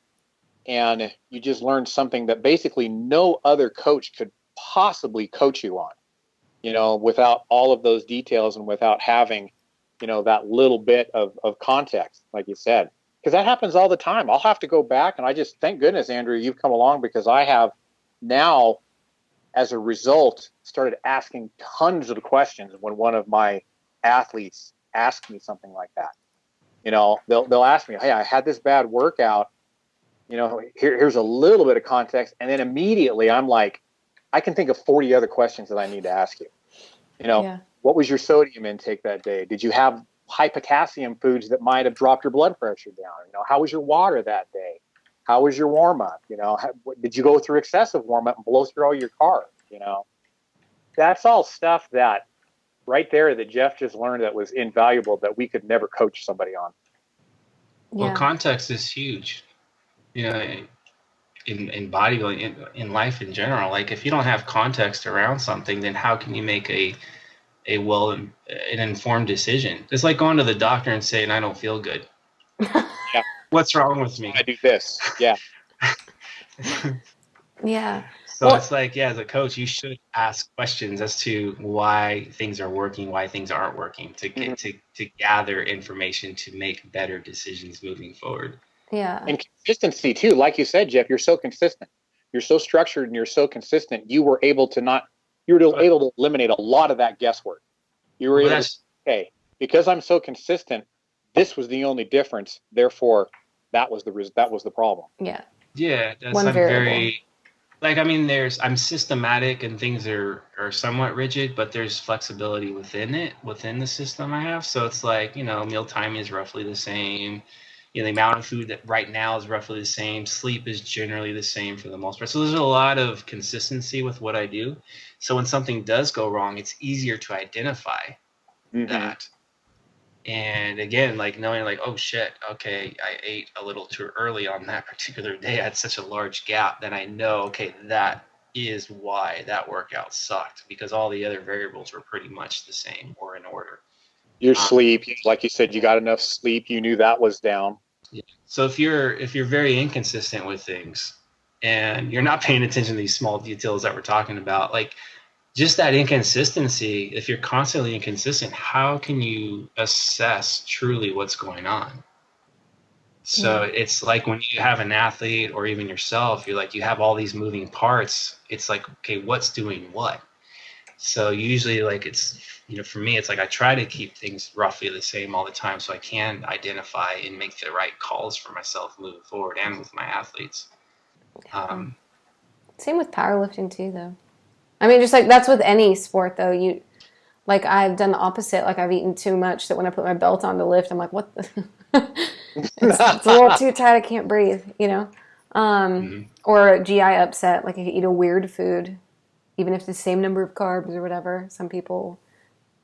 and you just learned something that basically no other coach could possibly coach you on, without all of those details and without having that little bit of context, like you said, because that happens all the time. I'll have to go back, and I just, thank goodness, Andrea, you've come along, because I have now as a result, started asking tons of questions when one of my athletes asked me something like that. You know, they'll ask me, hey, I had this bad workout. You know, here's a little bit of context. And then immediately I'm like, I can think of 40 other questions that I need to ask you. You know, what was your sodium intake that day? Did you have high potassium foods that might have dropped your blood pressure down? You know, how was your water that day? How was your warm up? You know, did you go through excessive warm up and blow through all your carbs? You know, that's all stuff that right there that Jeff just learned that was invaluable that we could never coach somebody on. Well, context is huge. You know, in bodybuilding, in life in general. Like, if you don't have context around something, then how can you make an informed decision? It's like going to the doctor and saying, I don't feel good. Yeah. What's wrong with me? I do this. Yeah. Yeah. So it's like, as a coach, you should ask questions as to why things are working, why things aren't working, to get to gather information to make better decisions moving forward. Yeah. And consistency too. Like you said, Jeff, you're so consistent. You're so structured and you're so consistent. You were able to eliminate a lot of that guesswork. You were able to say, okay, because I'm so consistent, this was the only difference. Therefore, that was the problem. Yeah. Yeah. One variable. I'm systematic and things are somewhat rigid, but there's flexibility within the system I have. So it's like, you know, meal timing is roughly the same. You know, the amount of food that right now is roughly the same. Sleep is generally the same for the most part. So there's a lot of consistency with what I do. So when something does go wrong, it's easier to identify that. And again, like knowing like, oh shit, okay, I ate a little too early on that particular day. I had such a large gap. Then I know, okay, that is why that workout sucked, because all the other variables were pretty much the same or in order. Your sleep, like you said, you got enough sleep. You knew that was down. Yeah. So if you're very inconsistent with things and you're not paying attention to these small details that we're talking about, like just that inconsistency, if you're constantly inconsistent, how can you assess truly what's going on? So it's like when you have an athlete or even yourself, you're like, you have all these moving parts. It's like, okay, what's doing what? So usually, like, it's, you know, for me, it's like I try to keep things roughly the same all the time so I can identify and make the right calls for myself moving forward and with my athletes. Same with powerlifting too, though. I mean, just like that's with any sport, though. Like I've done the opposite. Like I've eaten too much that when I put my belt on to lift, I'm like, what the? it's a little too tight. I can't breathe, you know? Or a GI upset. Like if you eat a weird food, even if it's the same number of carbs or whatever. Some people,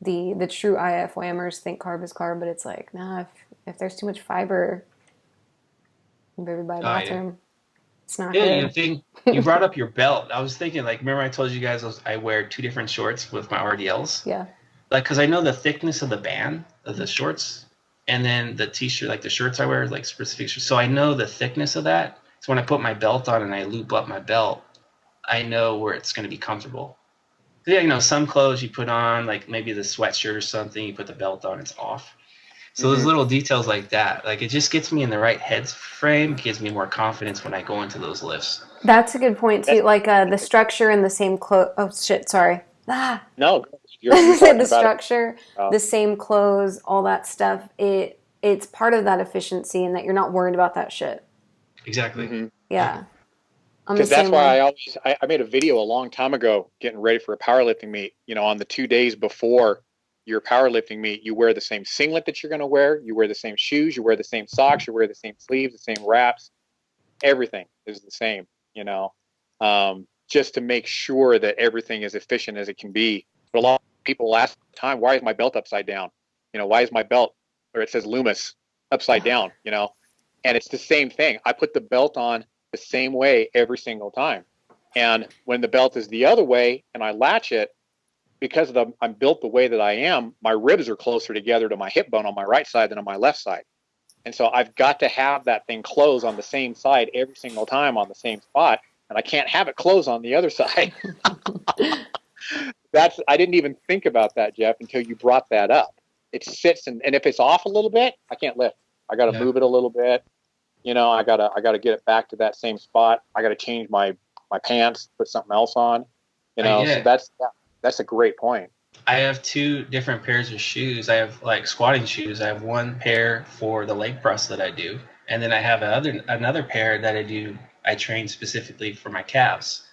the true IF whammers think carb is carb, but it's like, nah, if there's too much fiber, you better buy a bathroom. It's not good. You brought up your belt. I was thinking, like, remember I told you guys I wear 2 different shorts with my RDLs? Yeah. Like, because I know the thickness of the band of the shorts, and then the t-shirt, like the shirts I wear, like specific shirts. So I know the thickness of that. So when I put my belt on and I loop up my belt, I know where it's going to be comfortable. So yeah, you know, some clothes you put on, like maybe the sweatshirt or something, you put the belt on, it's off. So those little details like that, like it just gets me in the right head frame, gives me more confidence when I go into those lifts. That's a good point too. Like the structure and the same clothes. Oh shit, sorry. No, you're the structure, the same clothes, all that stuff. It's part of that efficiency, and that you're not worried about that shit. Exactly. Yeah. Because that's why I made a video a long time ago getting ready for a powerlifting meet. You know, on the 2 days before your powerlifting meet, you wear the same singlet that you're going to wear. You wear the same shoes. You wear the same socks. You wear the same sleeves, the same wraps. Everything is the same, you know, just to make sure that everything is efficient as it can be. But a lot of people ask the time, why is my belt upside down? You know, why is my belt, or it says Loomis, upside down, you know? And it's the same thing. I put the belt on the same way every single time. And when the belt is the other way and I latch it, because I'm built the way that I am, my ribs are closer together to my hip bone on my right side than on my left side. And so I've got to have that thing close on the same side every single time on the same spot. And I can't have it close on the other side. I didn't even think about that, Jeff, until you brought that up. It sits and if it's off a little bit, I can't lift. I got to move it a little bit. You know, I gotta get it back to that same spot. I gotta change my pants, put something else on. So that's a great point. I have 2 different pairs of shoes. I have like squatting shoes. I have one pair for the leg press that I do, and then I have another pair that I train specifically for my calves.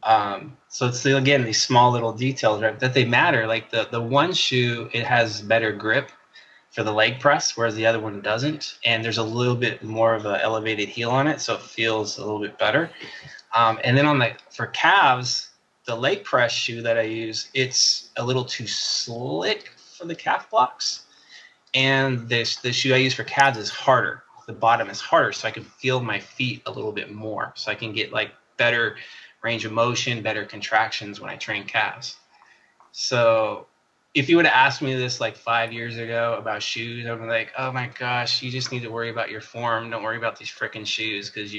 So it's again these small little details, right, that they matter. Like the one shoe, it has better grip for the leg press, whereas the other one doesn't, and there's a little bit more of an elevated heel on it, so it feels a little bit better. And then for calves, the leg press shoe that I use, it's a little too slick for the calf blocks, and the shoe I use for calves is harder. The bottom is harder, so I can feel my feet a little bit more, so I can get like better range of motion, better contractions when I train calves. So if you would have asked me this like 5 years ago about shoes, I'd be like, oh my gosh, you just need to worry about your form. Don't worry about these freaking shoes, because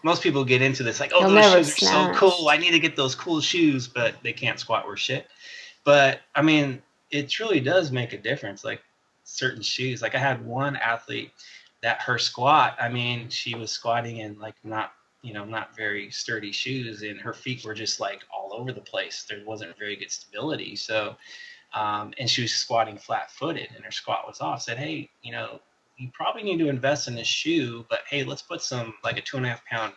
most people get into this like, oh, those shoes are so cool. I need to get those cool shoes, but they can't squat worth shit. But I mean, it truly does make a difference. Like certain shoes, like I had one athlete that her squat, I mean, she was squatting in like not very sturdy shoes, and her feet were just like all over the place. There wasn't very good stability. So, and she was squatting flat footed and her squat was off. I said, hey, you probably need to invest in this shoe, but hey, let's put some like a 2.5 pound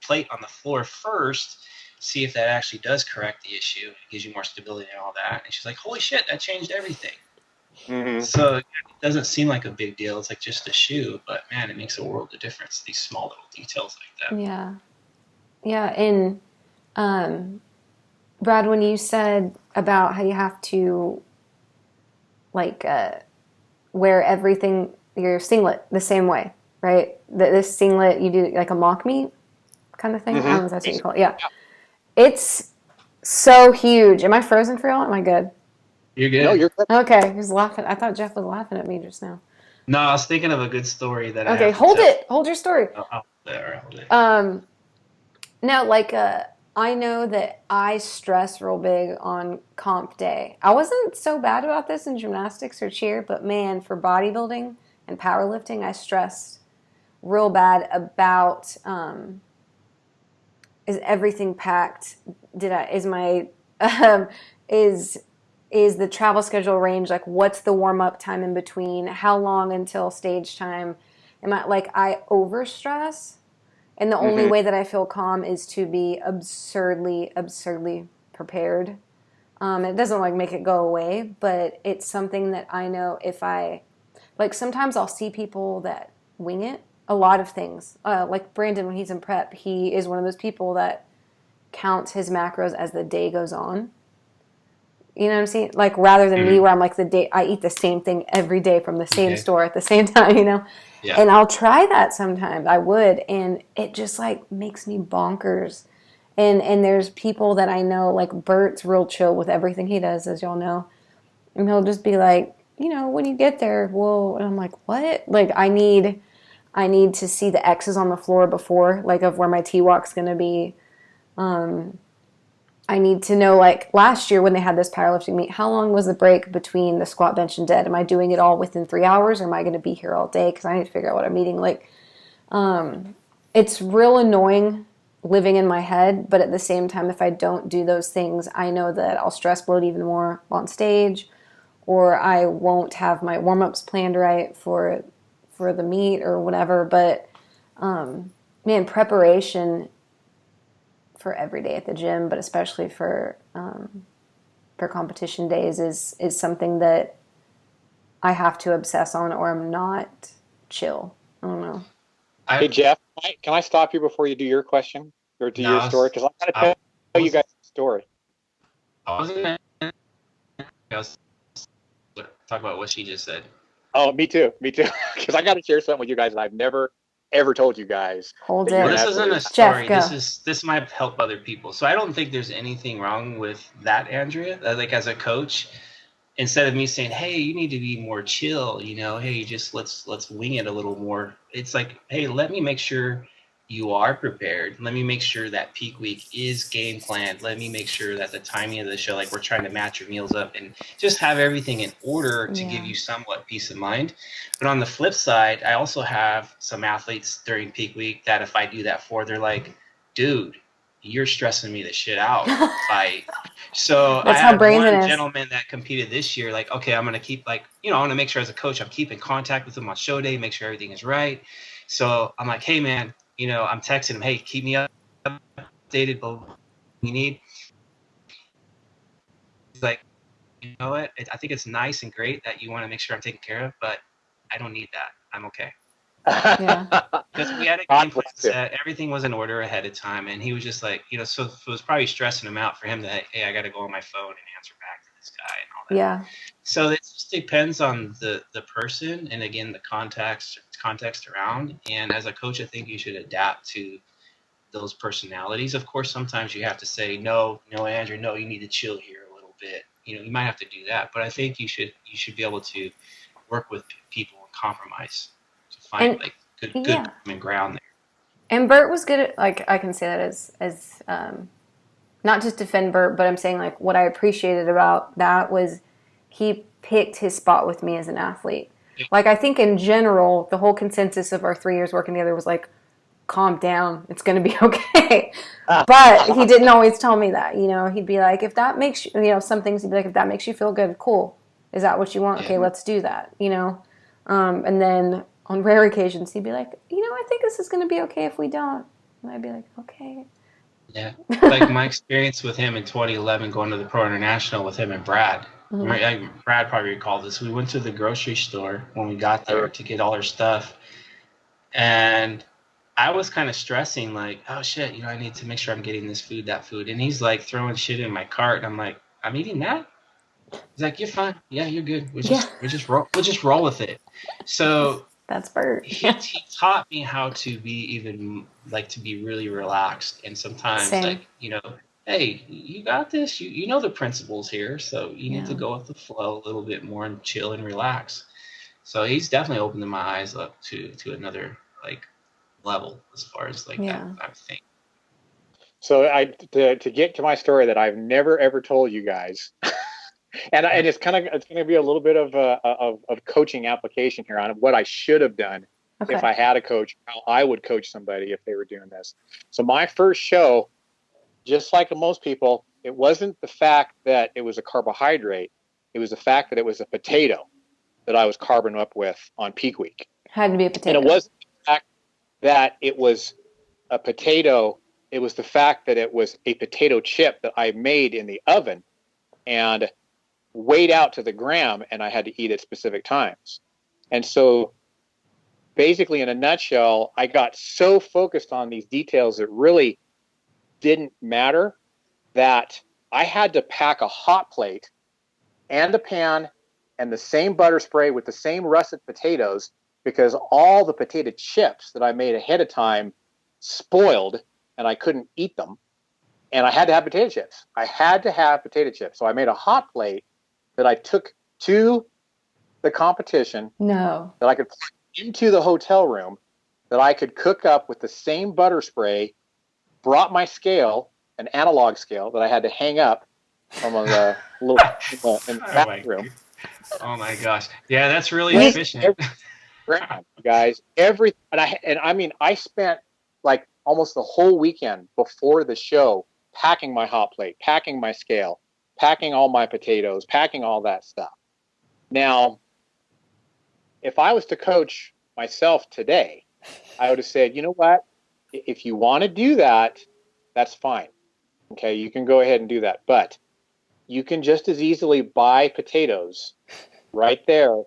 plate on the floor first, see if that actually does correct the issue. It gives you more stability and all that. And she's like, holy shit, that changed everything. Mm-hmm. So it doesn't seem like a big deal. It's like just a shoe, but man, it makes a world of difference. These small little details like that. Yeah. And Brad, when you said about how you have to like wear everything, your singlet the same way, right? This singlet, you do like a mock meet kind of thing. Mm-hmm. I don't know if that's what you call it. Yeah. It's so huge. Am I frozen for y'all? Am I good? You're good. No, you're good. Okay, he was laughing. I thought Jeff was laughing at me just now. No, I was thinking of a good story that I Okay, hold it. Hold your story. Hold it. No, like I know that I stress real big on comp day. I wasn't so bad about this in gymnastics or cheer, but man, for bodybuilding and powerlifting, I stressed real bad about is everything packed? Is the travel schedule range, like what's the warm-up time in between? How long until stage time? I overstress, and the only way that I feel calm is to be absurdly prepared. It doesn't like make it go away, but it's something that I know if I, like sometimes I'll see people that wing it, a lot of things. Like Brandon, when he's in prep, he is one of those people that counts his macros as the day goes on. You know what I'm saying? Like rather than me where I'm like I eat the same thing every day from the same store at the same time, Yeah. And I'll try that sometimes. I would. And it just like makes me bonkers. And there's people that I know, like Bert's real chill with everything he does, as y'all know. And he'll just be like, when you get there, and I'm like, what? Like I need to see the X's on the floor before, like of where my T-walk's going to be. I need to know, like last year when they had this powerlifting meet, how long was the break between the squat, bench, and dead? Am I doing it all within 3 hours, or am I going to be here all day? Because I need to figure out what I'm eating. Like, it's real annoying living in my head, but at the same time, if I don't do those things, I know that I'll stress bloat even more on stage, or I won't have my warm-ups planned right for the meet or whatever. But man, preparation for every day at the gym, but especially for competition days is something that I have to obsess on, or I'm not chill. I don't know. Hey Jeff, can I stop you before you do your question or do your story? Because I got to tell you guys a story. I was going to talk about what she just said. Oh, me too. Because I got to share something with you guys that I've never ever told you guys. Hold it. Well, this isn't a story. This might help other people. So I don't think there's anything wrong with that, Andrea. Like as a coach, instead of me saying, "Hey, you need to be more chill," hey, just let's wing it a little more. It's like, hey, let me make sure you are prepared. Let me make sure that peak week is game planned. Let me make sure that the timing of the show, like we're trying to match your meals up and just have everything in order to give you somewhat peace of mind. But on the flip side, I also have some athletes during peak week that if I do that for, they're like, dude, you're stressing me the shit out by. So That's I how had Brandon one is. gentleman that competed this year. Like, okay, I'm gonna keep I want to make sure as a coach I'm keeping contact with him on show day, make sure everything is right. So I'm like, hey man, I'm texting him, hey, keep me updated, but you need. He's like, you know what? I think it's nice and great that you want to make sure I'm taken care of, but I don't need that. I'm okay. Yeah. Because we had a game plan set, everything was in order ahead of time, and he was just like, so it was probably stressing him out for him that, hey, I got to go on my phone and answer back to this guy and all that. Yeah. So it just depends on the person, and again, the context around. And as a coach, I think you should adapt to those personalities. Of course, sometimes you have to say, no, Andrew, no, you need to chill here a little bit. You might have to do that, but I think you should be able to work with people and compromise to find good common ground there. And Bert was good at, I can say that as not just defend Bert, but I'm saying what I appreciated about that was he picked his spot with me as an athlete. I think in general, the whole consensus of our 3 years working together was calm down, it's going to be okay. But he didn't always tell me that, he'd be like, if that makes you, some things he'd be like, if that makes you feel good, cool. Is that what you want? Okay, let's do that, and then on rare occasions, he'd be like, I think this is going to be okay if we don't. And I'd be like, okay. Yeah. My experience with him in 2011 going to the Pro International with him and Brad. Mm-hmm. Brad probably recalled this. We went to the grocery store when we got there to get all our stuff. And I was kind of stressing oh, shit, I need to make sure I'm getting this food, that food. And he's throwing shit in my cart. And I'm like, I'm eating that? He's like, you're fine. Yeah, you're good. We'll just roll with it. So that's Bert. He taught me how to be to be really relaxed. And sometimes hey, you got this. You know the principles here. So you need to go with the flow a little bit more and chill and relax. So he's definitely opened my eyes up to another level as far as that thing. So to get to my story that I've never ever told you guys, and it's going to be a little bit of coaching application here on what I should have done if I had a coach, how I would coach somebody if they were doing this. So my first show, just like most people, it wasn't the fact that it was a carbohydrate, it was the fact that it was a potato that I was carbing up with on peak week. Had to be a potato. And it wasn't the fact that it was a potato, it was the fact that it was a potato chip that I made in the oven and weighed out to the gram, and I had to eat at specific times. And so basically, in a nutshell, I got so focused on these details that really didn't matter that I had to pack a hot plate and a pan and the same butter spray with the same russet potatoes, because all the potato chips that I made ahead of time spoiled and I couldn't eat them. And I had to have potato chips. I had to have potato chips. So I made a hot plate that I took to the competition. No. That I could put into the hotel room, that I could cook up with the same butter spray, brought my scale, an analog scale that I had to hang up from a little in the bathroom. Oh my gosh. Yeah, that's really efficient. Guys, I spent almost the whole weekend before the show packing my hot plate, packing my scale, packing all my potatoes, packing all that stuff. Now, if I was to coach myself today, I would have said, you know what? If you want to do that, that's fine. Okay, you can go ahead and do that. But you can just as easily buy potatoes right there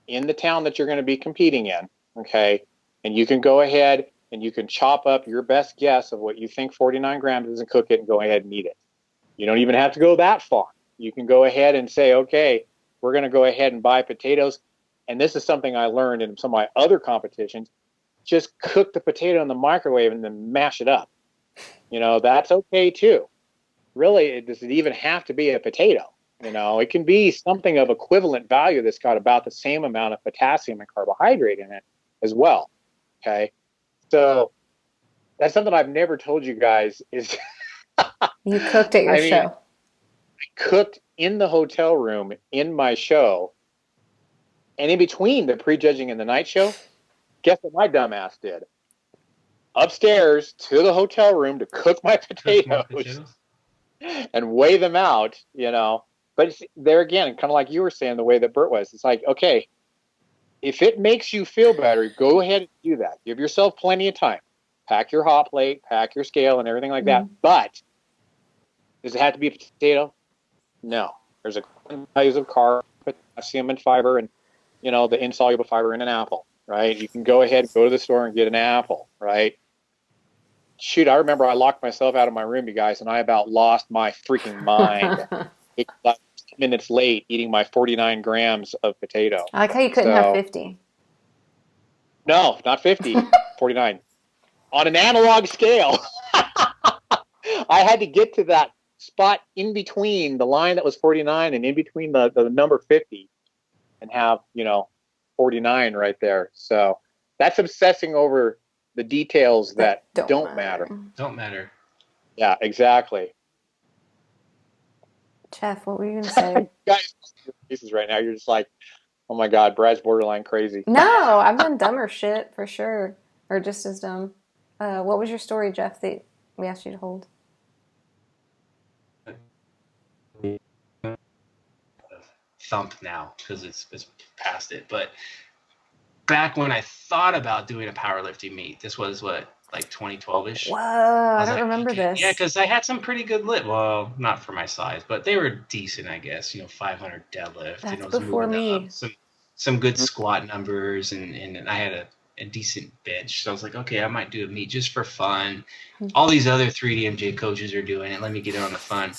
in the town that you're going to be competing in. Okay, and you can go ahead and you can chop up your best guess of what you think 49 grams is and cook it and go ahead and eat it. You don't even have to go that far. You can go ahead and say, okay, we're going to go ahead and buy potatoes. And this is something I learned in some of my other competitions. Just cook the potato in the microwave and then mash it up. That's okay too. Really, does it even have to be a potato? It can be something of equivalent value that's got about the same amount of potassium and carbohydrate in it as well. Okay. So that's something I've never told you guys is you cooked at your show. I cooked in the hotel room in my show, and in between the prejudging and the night show, guess what my dumb ass did? upstairs to the hotel room to cook my potatoes and weigh them out, you know. But there again, kind of like you were saying, the way that Bert was, it's like, okay, if it makes you feel better, go ahead and do that. Give yourself plenty of time. Pack your hot plate, pack your scale, and everything like that. But does it have to be a potato? No. There's a values of carb, potassium, and fiber, and, you know, the insoluble fiber in an apple, right? You can go ahead, go to the store and get an apple, right? Shoot, I remember I locked myself out of my room, you guys, and I about lost my freaking mind. It was 10 minutes late eating my 49 grams of potato. I like how you couldn't have 50. No, not 50, 49. On an analog scale. I had to get to that spot in between the line that was 49 and in between the number 50 and have, you know, 49 right there. So that's obsessing over the details that don't matter. Don't matter. Yeah, exactly. Jeff, what were you going to say? Guys, your faces right now, you're just like, oh my God, Brad's borderline crazy. No, I've done dumber shit for sure. Or just as dumb. What was your story, Jeff, that we asked you to hold? Thump now because it's past it. But back when I thought about doing a powerlifting meet, this was what, like 2012-ish? Whoa, I don't remember this. Yeah, because I had some pretty good well, not for my size, but they were decent, I guess. You know, 500 deadlift. That's, you know, before me. Some good squat numbers, and I had a decent bench. So I was like, okay, I might do a meet just for fun. All these other 3DMJ coaches are doing it. Let me get in on the fun.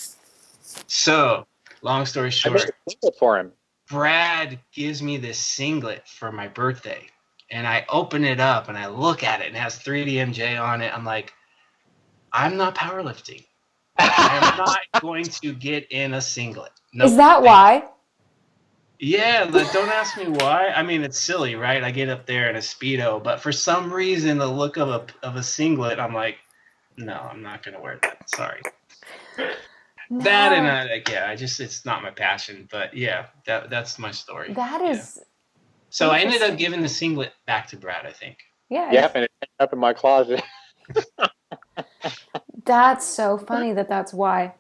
So, long story short, for him. Brad gives me this singlet for my birthday, and I open it up and I look at it and it has 3DMJ on it. I'm like, I'm not powerlifting. I'm not going to get in a singlet. Nope. Is that why? Yeah, don't ask me why. I mean, it's silly, right? I get up there in a Speedo, but for some reason, the look of a singlet, I'm like, no, I'm not going to wear that. Sorry. No. That and it's not my passion, but yeah, that's my story. That is. Yeah. So I ended up giving the singlet back to Brad, I think. Yeah. Yep, and it ended up in my closet. That's so funny that's why.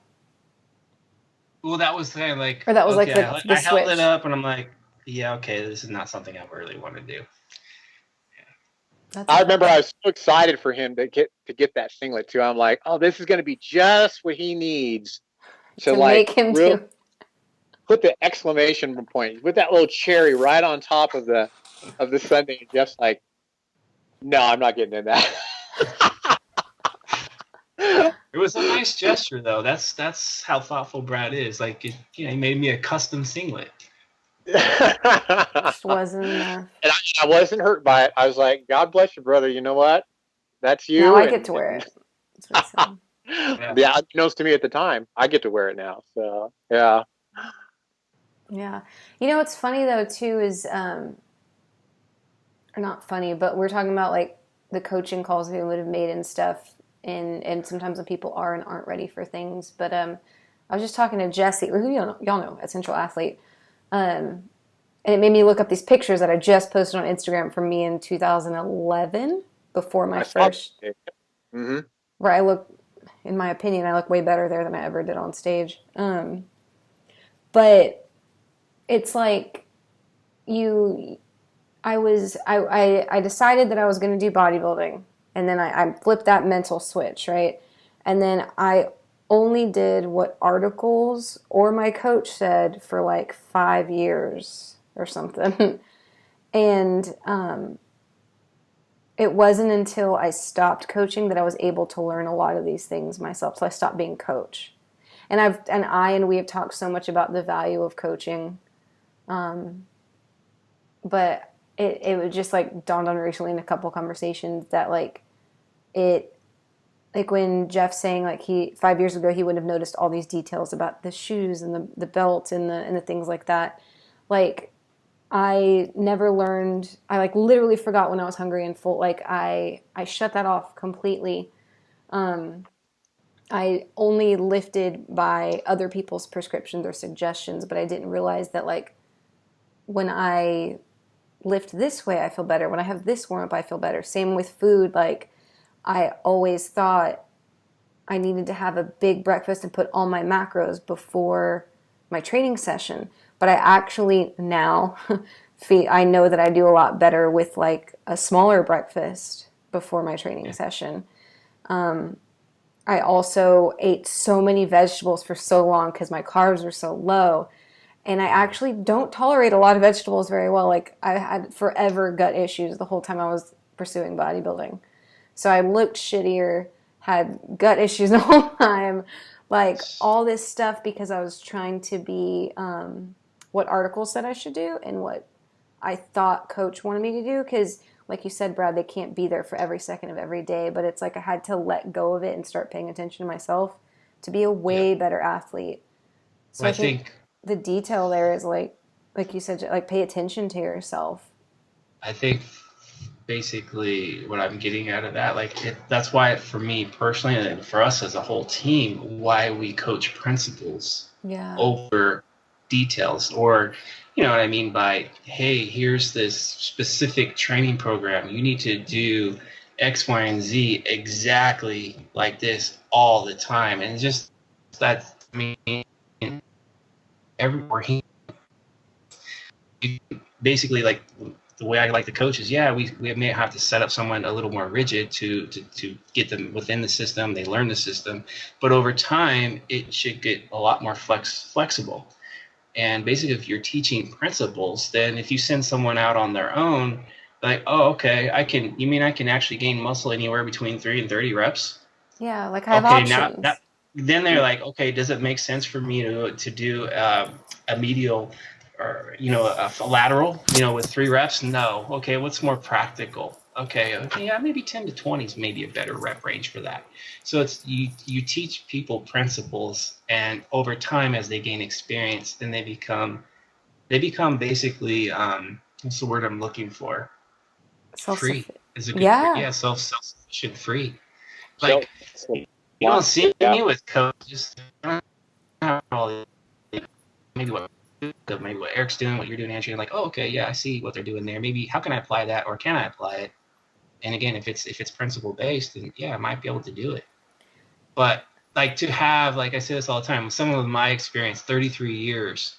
Well, that was kind of like, or that was okay, like the I held switch. it up and I'm like, yeah, okay, this is not something I really want to do. Yeah. I remember I was so excited for him to get that singlet too. I'm like, oh, this is going to be just what he needs to like make him do. Put the exclamation point with that little cherry right on top of the Sunday. And Jeff's like, no, I'm not getting in that. It was a nice gesture, though. That's how thoughtful Brad is. Like, he made me a custom singlet. Just wasn't enough. And I wasn't hurt by it. I was like, God bless you, brother. You know what? That's you. Now I get to wear it. That's what yeah, unbeknownst to me at the time, I get to wear it now. So, yeah. Yeah. You know what's funny, though, too, is, or not funny, but we're talking about, like, the coaching calls we would have made and stuff. And sometimes when people are and aren't ready for things. But I was just talking to Jesse, who y'all know, Essential Athlete. And it made me look up these pictures that I just posted on Instagram from me in 2011, before my first. Mm-hmm. Where I look, in my opinion, I look way better there than I ever did on stage. But it's like I decided that I was going to do bodybuilding. And then I flipped that mental switch, right? And then I only did what articles or my coach said for like 5 years or something. And it wasn't until I stopped coaching that I was able to learn a lot of these things myself. So I stopped being coach. And we have talked so much about the value of coaching. But it was just like dawned on me recently in a couple conversations that like when Jeff's saying like 5 years ago he wouldn't have noticed all these details about the shoes and the belt and the things like that. Like I never learned. I like literally forgot when I was hungry and full. Like I shut that off completely. I only lifted by other people's prescriptions or suggestions, but I didn't realize that like when I lift this way, I feel better. When I have this warm up, I feel better. Same with food. Like I always thought I needed to have a big breakfast and put all my macros before my training session. But I actually now I know that I do a lot better with like a smaller breakfast before my training session. I also ate so many vegetables for so long because my carbs were so low. And I actually don't tolerate a lot of vegetables very well. Like I had forever gut issues the whole time I was pursuing bodybuilding. So I looked shittier, had gut issues the whole time, like all this stuff because I was trying to be what articles said I should do and what I thought coach wanted me to do. Because like you said, Brad, they can't be there for every second of every day. But it's like I had to let go of it and start paying attention to myself to be a way better athlete. So I think the detail there is like you said, like pay attention to yourself. I think basically what I'm getting out of that, that's why for me personally and for us as a whole team, why we coach principles over details, or you know what I mean by, hey, here's this specific training program. You need to do X, Y, and Z exactly like this all the time. And just that, I mean, everywhere basically like the way I like to coach is, we may have to set up someone a little more rigid to get them within the system. They learn the system, but over time it should get a lot more flexible. And basically, if you're teaching principles, then if you send someone out on their own, like, oh, okay, you mean I can actually gain muscle anywhere between 3 and 30 reps? Yeah, like I have options. Then they're like, okay, does it make sense for me to do a medial or, a lateral, with 3 reps? No. Okay, what's more practical? Okay, yeah, maybe 10 to 20 is maybe a better rep range for that. So it's you teach people principles, and over time as they gain experience, then they become basically what's the word I'm looking for? Free is a good word. Yeah, self-sufficient, free. Like you don't see me with coaches. Maybe what Eric's doing, what you're doing, Andrea, like, oh, okay, yeah, I see what they're doing there. Maybe how can I apply that, or can I apply it? And again, if it's principle based, then yeah, I might be able to do it. But like to have, like I say this all the time, some of my experience, 33 years,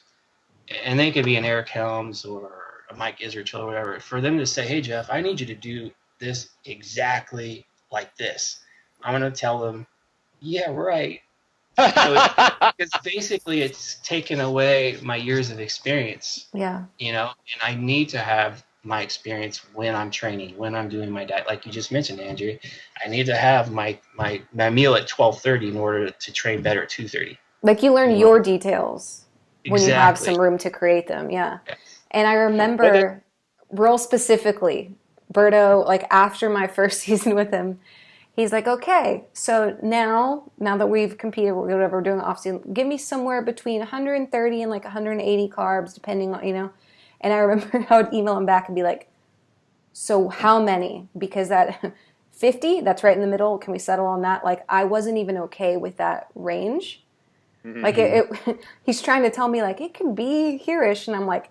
and they could be an Eric Helms or a Mike Israel or whatever, for them to say, hey, Jeff, I need you to do this exactly like this. I'm going to tell them, yeah, right. Because basically it's taken away my years of experience. Yeah. And I need to have my experience when I'm training, when I'm doing my diet. Like you just mentioned, Andrea, I need to have my meal at 12:30 in order to train better at 2:30. Like you learn your details when you have some room to create them. Yeah. And I remember real specifically, Berto, like after my first season with him, he's like, okay, so now that we've competed, whatever we're doing off season, give me somewhere between 130 and like 180 carbs, depending on, And I remember I would email him back and be like, so how many? Because that 50, that's right in the middle. Can we settle on that? Like, I wasn't even okay with that range. Mm-hmm. Like, he's trying to tell me, like, it can be here-ish. And I'm like,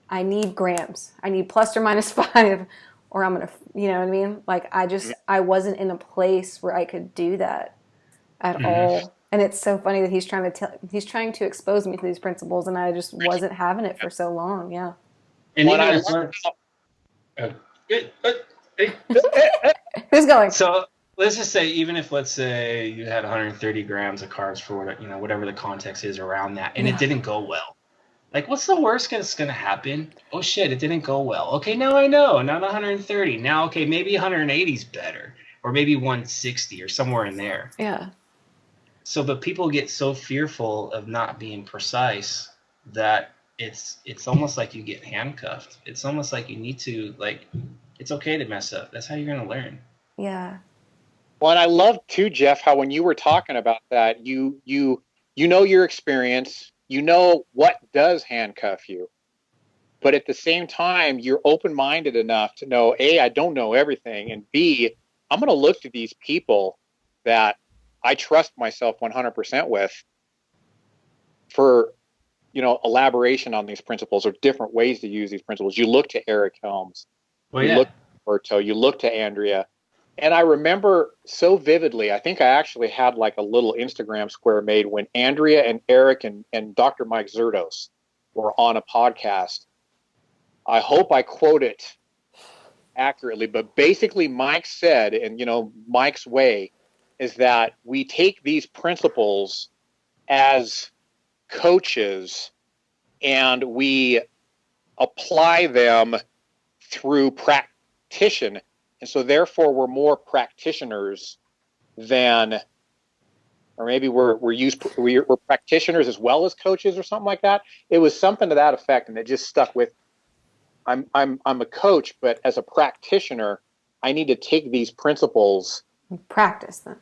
I need grams. I need plus or minus 5, or I'm going to, you know what I mean? Like, I wasn't in a place where I could do that at all. And it's so funny that he's trying to expose me to these principles, and I just wasn't having it for so long. Yeah. And who's going? So let's just say, even if let's say you had 130 grams of carbs for whatever the context is around that, and it didn't go well. Like, what's the worst that's going to happen? Oh shit, it didn't go well. Okay, now I know. Not 130. Now, okay, maybe 180 is better, or maybe 160 or somewhere in there. Yeah. So, but people get so fearful of not being precise that it's almost like you get handcuffed. It's almost like you need to, like, it's okay to mess up. That's how you're going to learn. Yeah. Well, and I love too, Jeff, how when you were talking about that, you know your experience, you know what does handcuff you, but at the same time, you're open-minded enough to know, A, I don't know everything, and B, I'm going to look to these people that I trust myself 100% with for, elaboration on these principles or different ways to use these principles. You look to Eric Helms, you look to Berto, you look to Andrea. And I remember so vividly, I think I actually had like a little Instagram square made when Andrea and Eric and Dr. Mike Zerdos were on a podcast. I hope I quote it accurately, but basically Mike said, and Mike's way is that we take these principles as coaches and we apply them through practitioner. And so therefore we're more practitioners than, or maybe we're practitioners as well as coaches or something like that. It was something to that effect, and it just stuck with. I'm a coach, but as a practitioner, I need to take these principles, practice them.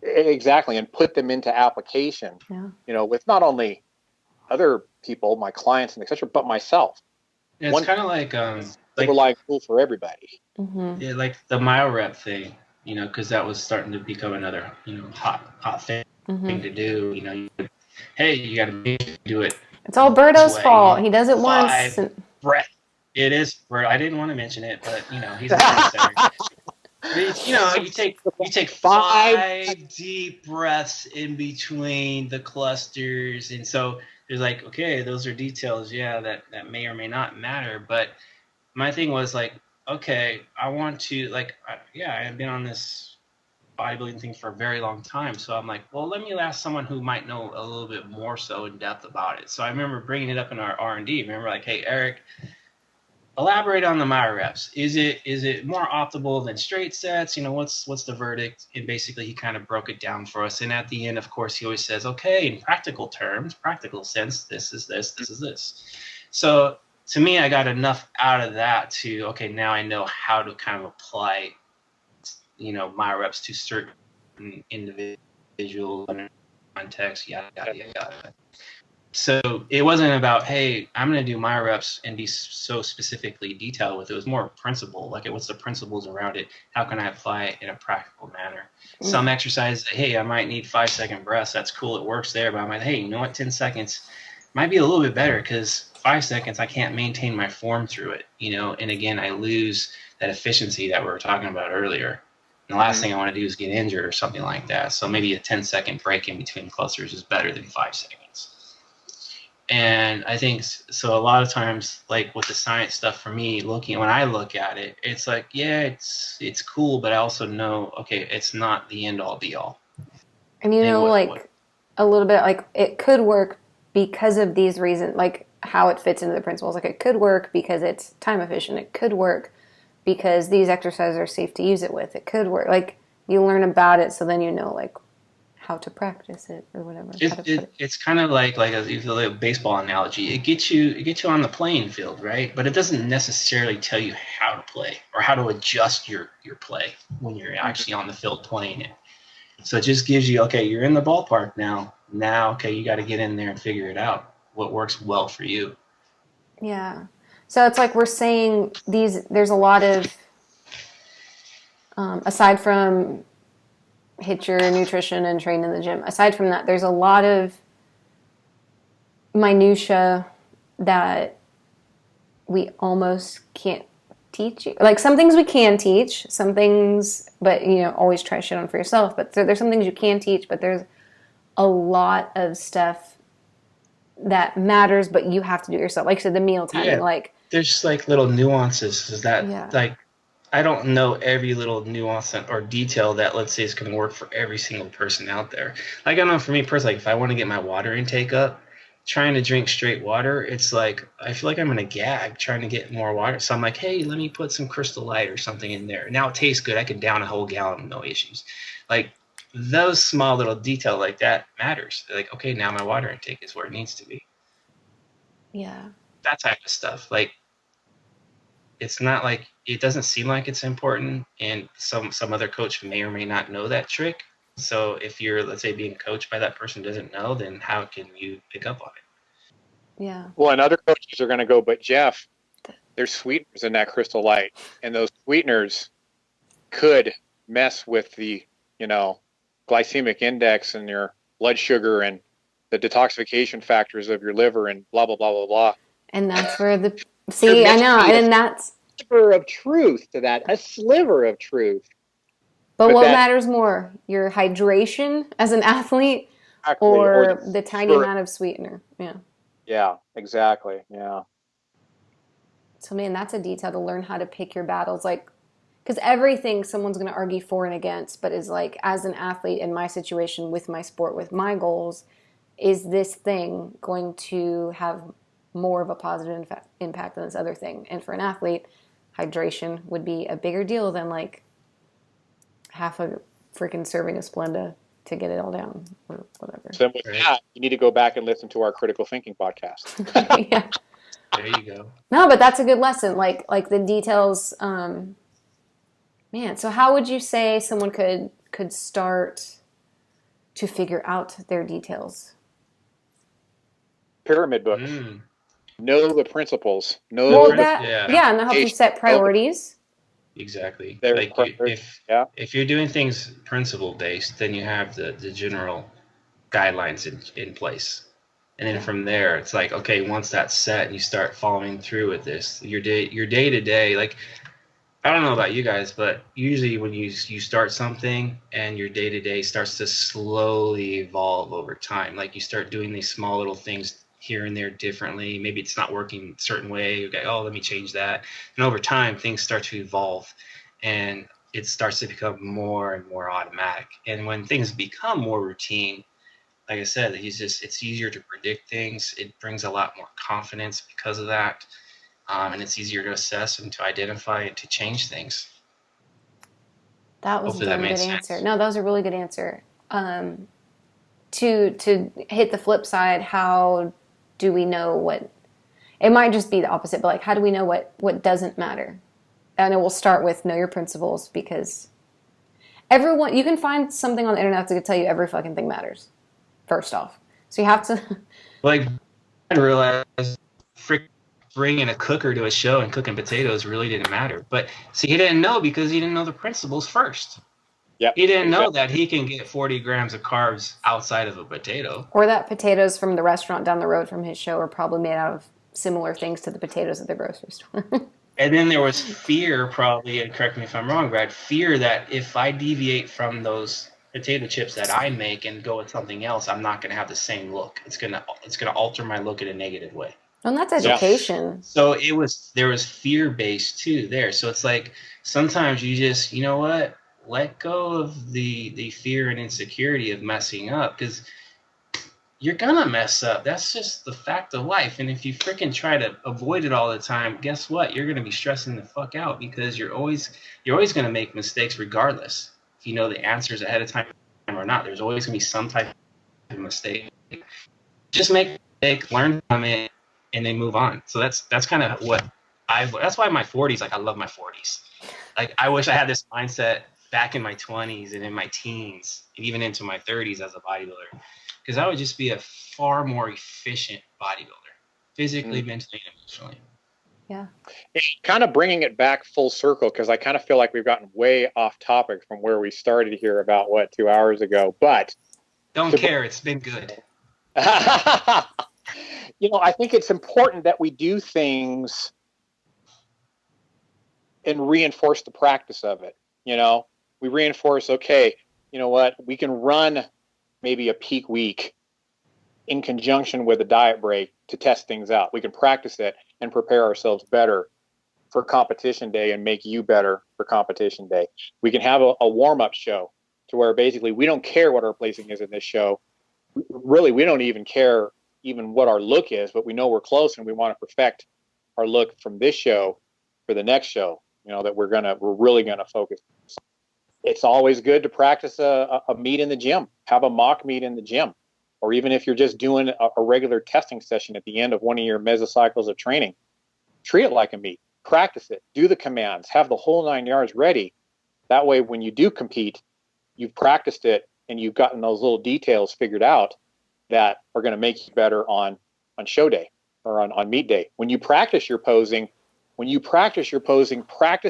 Exactly, and put them into application. Yeah. With not only other people, my clients and etc., but myself. It's kind of like overlying rule for everybody. Mm-hmm. Yeah, like the mile rep thing, because that was starting to become another, hot thing to do. Hey, you got to do it. It's all Berto's fault. He does it once. Breath. It is. I didn't want to mention it, but he's a trendsetter. You take 5 deep breaths in between the clusters, and so there's like, okay, those are details, that may or may not matter. But my thing was like, okay, I want to I've been on this bodybuilding thing for a very long time, so I'm like, well, let me ask someone who might know a little bit more so in depth about it. So I remember bringing it up in our R&D. Remember, like, hey, Eric, elaborate on the myo reps. Is it more optimal than straight sets? What's the verdict? And basically he kind of broke it down for us. And at the end, of course, he always says, okay, in practical terms, practical sense, this is this is this. So to me, I got enough out of that to, okay, now I know how to kind of apply, myo reps to certain individual context, yada, yada, yada. So it wasn't about, hey, I'm going to do my reps and be so specifically detailed with it. It was more principle, like what's the principles around it? How can I apply it in a practical manner? Some exercises, hey, I might need 5-second breaths. That's cool. It works there. But I'm like, hey, you know what? 10 seconds might be a little bit better because 5 seconds, I can't maintain my form through it, And again, I lose that efficiency that we were talking about earlier. And the last thing I want to do is get injured or something like that. So maybe a 10-second break in between clusters is better than 5 seconds. And I think so. A lot of times, like with the science stuff, for me, when I look at it, it's like, yeah, it's cool, but I also know, okay, it's not the end all be all. And a little bit like it could work because of these reasons, like how it fits into the principles. Like it could work because it's time efficient. It could work because these exercises are safe to use it with. It could work. Like you learn about it, so then like how to practice it or whatever. It's kind of like a baseball analogy. It gets you on the playing field, right? But it doesn't necessarily tell you how to play or how to adjust your play when you're actually on the field playing it. So it just gives you, okay, you're in the ballpark now. Now, okay, you got to get in there and figure it out. What works well for you. Yeah. So it's like we're saying there's a lot of, aside from hit your nutrition and train in the gym. Aside from that, there's a lot of minutia that we almost can't teach you. Like some things we can teach, some things, but always try shit on for yourself. But there's some things you can teach, but there's a lot of stuff that matters, but you have to do it yourself. Like I said, the meal timing, there's just like little nuances. Is that like I don't know every little nuance or detail that, let's say, is going to work for every single person out there. Like, I know for me personally, if I want to get my water intake up, trying to drink straight water, it's like, I feel like I'm going to gag trying to get more water. So I'm like, hey, let me put some Crystal Light or something in there. Now it tastes good. I can down a whole gallon with no issues. Like, those small little detail like that matters. They're like, okay, now my water intake is where it needs to be. Yeah. That type of stuff. Like, it's not like, it doesn't seem like it's important, and some other coach may or may not know that trick. So if you're, let's say, being coached by that person doesn't know, then how can you pick up on it? Yeah. Well, and other coaches are going to go, but Jeff, there's sweeteners in that Crystal Light, and those sweeteners could mess with the, glycemic index and your blood sugar and the detoxification factors of your liver and blah, blah, blah, blah, blah. And that's where see, I know, and that's sliver of truth to that, a sliver of truth. But what matters more, your hydration as an athlete or the tiny amount of sweetener? Yeah. Yeah, exactly. Yeah. So, man, that's a detail to learn how to pick your battles. Like, because everything someone's going to argue for and against, but is like, as an athlete in my situation with my sport, with my goals, is this thing going to have more of a positive impact than this other thing? And for an athlete, hydration would be a bigger deal than like half a freaking serving of Splenda to get it all down or whatever. So with that, you need to go back and listen to our critical thinking podcast. Yeah. There you go. No, but that's a good lesson. Like the details. Man, so how would you say someone could start to figure out their details? Pyramid books. Know the principles. And that helps you set priorities. Exactly. Like if you're doing things principle based, then you have the general guidelines in place. And then from there, it's like, okay, once that's set and you start following through with this, your day to day, like, I don't know about you guys, but usually when you start something and your day to day starts to slowly evolve over time, like you start doing these small little things here and there differently. Maybe it's not working a certain way. You go, oh, let me change that. And over time, things start to evolve and it starts to become more and more automatic. And when things become more routine, like I said, it's easier to predict things. It brings a lot more confidence because of that. And it's easier to assess and to identify and to change things. That was a good answer. No, that was a really good answer. To hit the flip side, how do we know what, it might just be the opposite, but like, how do we know what doesn't matter? And we'll start with know your principles, because everyone, you can find something on the internet that could tell you every fucking thing matters, first off. So you have to. Like, I realized bringing a cooker to a show and cooking potatoes really didn't matter. But see, he didn't know because he didn't know the principles first. Yep. He didn't know that he can get 40 grams of carbs outside of a potato. Or that potatoes from the restaurant down the road from his show are probably made out of similar things to the potatoes at the grocery store. And then there was fear, probably, and correct me if I'm wrong, Brad, fear that if I deviate from those potato chips that I make and go with something else, I'm not going to have the same look. It's gonna alter my look in a negative way. And that's education. So there was fear-based too there. So it's like sometimes you just, you know what, let go of the fear and insecurity of messing up, because you're gonna mess up. That's just the fact of life. And if you freaking try to avoid it all the time, guess what? You're gonna be stressing the fuck out, because you're always gonna make mistakes regardless. If you know the answers ahead of time or not, there's always gonna be some type of mistake. Just make a mistake, learn from it, and then move on. So that's kind of what that's why my 40s, like, I love my 40s. Like, I wish I had this mindset back in my 20s and in my teens and even into my 30s as a bodybuilder, because I would just be a far more efficient bodybuilder, physically, mentally, and emotionally. Yeah. And kind of bringing it back full circle, because I kind of feel like we've gotten way off topic from where we started here about 2 hours ago, but don't care. It's been good. You know, I think it's important that we do things and reinforce the practice of it. You know, we reinforce, okay, you know what, we can run maybe a peak week in conjunction with a diet break to test things out. We can practice it and prepare ourselves better for competition day and make you better for competition day. We can have a warm-up show to where basically we don't care what our placing is in this show. Really, we don't even care even what our look is, but we know we're close and we want to perfect our look from this show for the next show, you know, that we're really gonna focus. It's always good to practice a meet in the gym, have a mock meet in the gym, or even if you're just doing a regular testing session at the end of one of your mesocycles of training, treat it like a meet, practice it, do the commands, have the whole 9 yards ready. That way, when you do compete, you've practiced it and you've gotten those little details figured out that are going to make you better on show day or on meet day. When you practice your posing, practice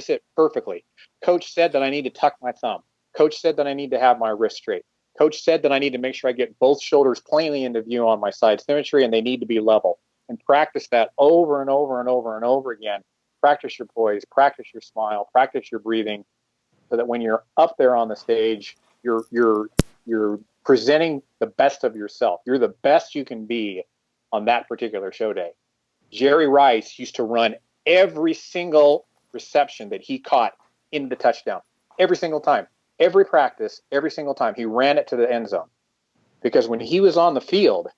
it perfectly. Coach said that I need to tuck my thumb. Coach said that I need to have my wrist straight. Coach said that I need to make sure I get both shoulders plainly into view on my side symmetry, and they need to be level. And practice that over and over and over and over again. Practice your poise, practice your smile, practice your breathing. so that when you're up there on the stage, you're presenting the best of yourself. You're the best you can be on that particular show day. Jerry Rice used to run every single reception that he caught in the touchdown. Every single time. Every practice, every single time. He ran it to the end zone. Because when he was on the field,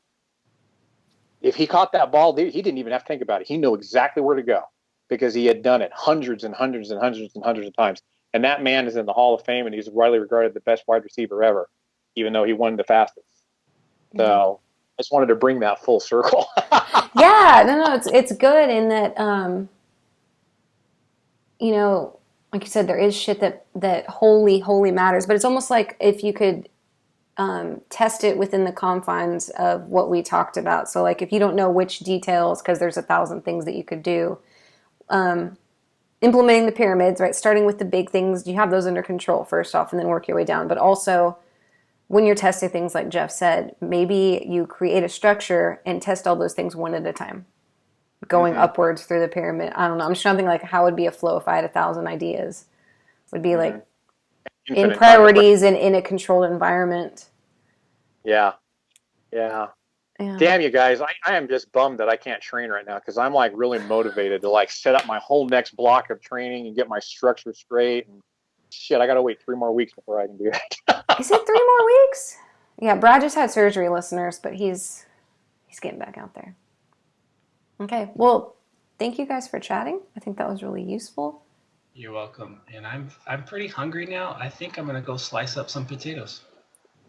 if he caught that ball, he didn't even have to think about it. He knew exactly where to go because he had done it hundreds and hundreds and hundreds and hundreds of times. And that man is in the Hall of Fame, and he's widely regarded the best wide receiver ever, even though he won the fastest. So I just wanted to bring that full circle. Yeah, no, it's good in that, like you said, there is shit that wholly matters, but it's almost like if you could test it within the confines of what we talked about. So like if you don't know which details, because there's 1,000 things that you could do, implementing the pyramids, right? Starting with the big things, you have those under control first off and then work your way down. But also when you're testing things like Jeff said, maybe you create a structure and test all those things one at a time, going upwards through the pyramid. I don't know. I'm just trying to think like how would be a flow if I had 1,000 ideas. Would be like in priorities and in a controlled environment. Yeah. Damn you guys. I am just bummed that I can't train right now because I'm like really motivated to like set up my whole next block of training and get my structure straight. And shit, I got to wait 3 more weeks before I can do that. Is it 3 more weeks? Yeah, Brad just had surgery, listeners, but he's getting back out there. Okay, well, thank you guys for chatting. I think that was really useful. You're welcome. And I'm pretty hungry now. I think I'm going to go slice up some potatoes.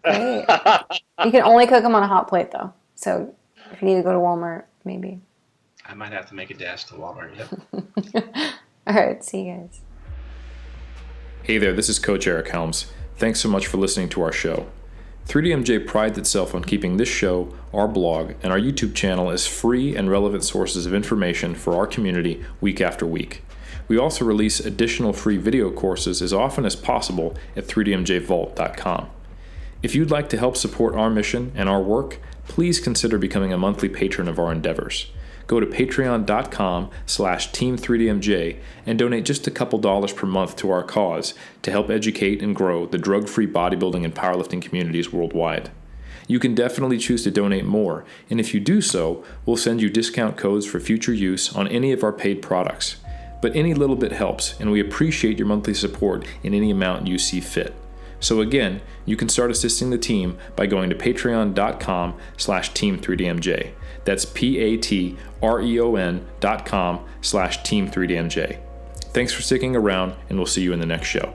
Great. You can only cook them on a hot plate, though. So if you need to go to Walmart, maybe. I might have to make a dash to Walmart, yep. All right, see you guys. Hey there, this is Coach Eric Helms. Thanks so much for listening to our show. 3DMJ prides itself on keeping this show, our blog, and our YouTube channel as free and relevant sources of information for our community week after week. We also release additional free video courses as often as possible at 3dmjvault.com. If you'd like to help support our mission and our work, please consider becoming a monthly patron of our endeavors. Go to patreon.com/team3dmj and donate just a couple dollars per month to our cause to help educate and grow the drug-free bodybuilding and powerlifting communities worldwide. You can definitely choose to donate more, and if you do so, we'll send you discount codes for future use on any of our paid products. But any little bit helps, and we appreciate your monthly support in any amount you see fit. So again, you can start assisting the team by going to patreon.com/team3dmj. That's patreon.com/team3dmj. Thanks for sticking around, and we'll see you in the next show.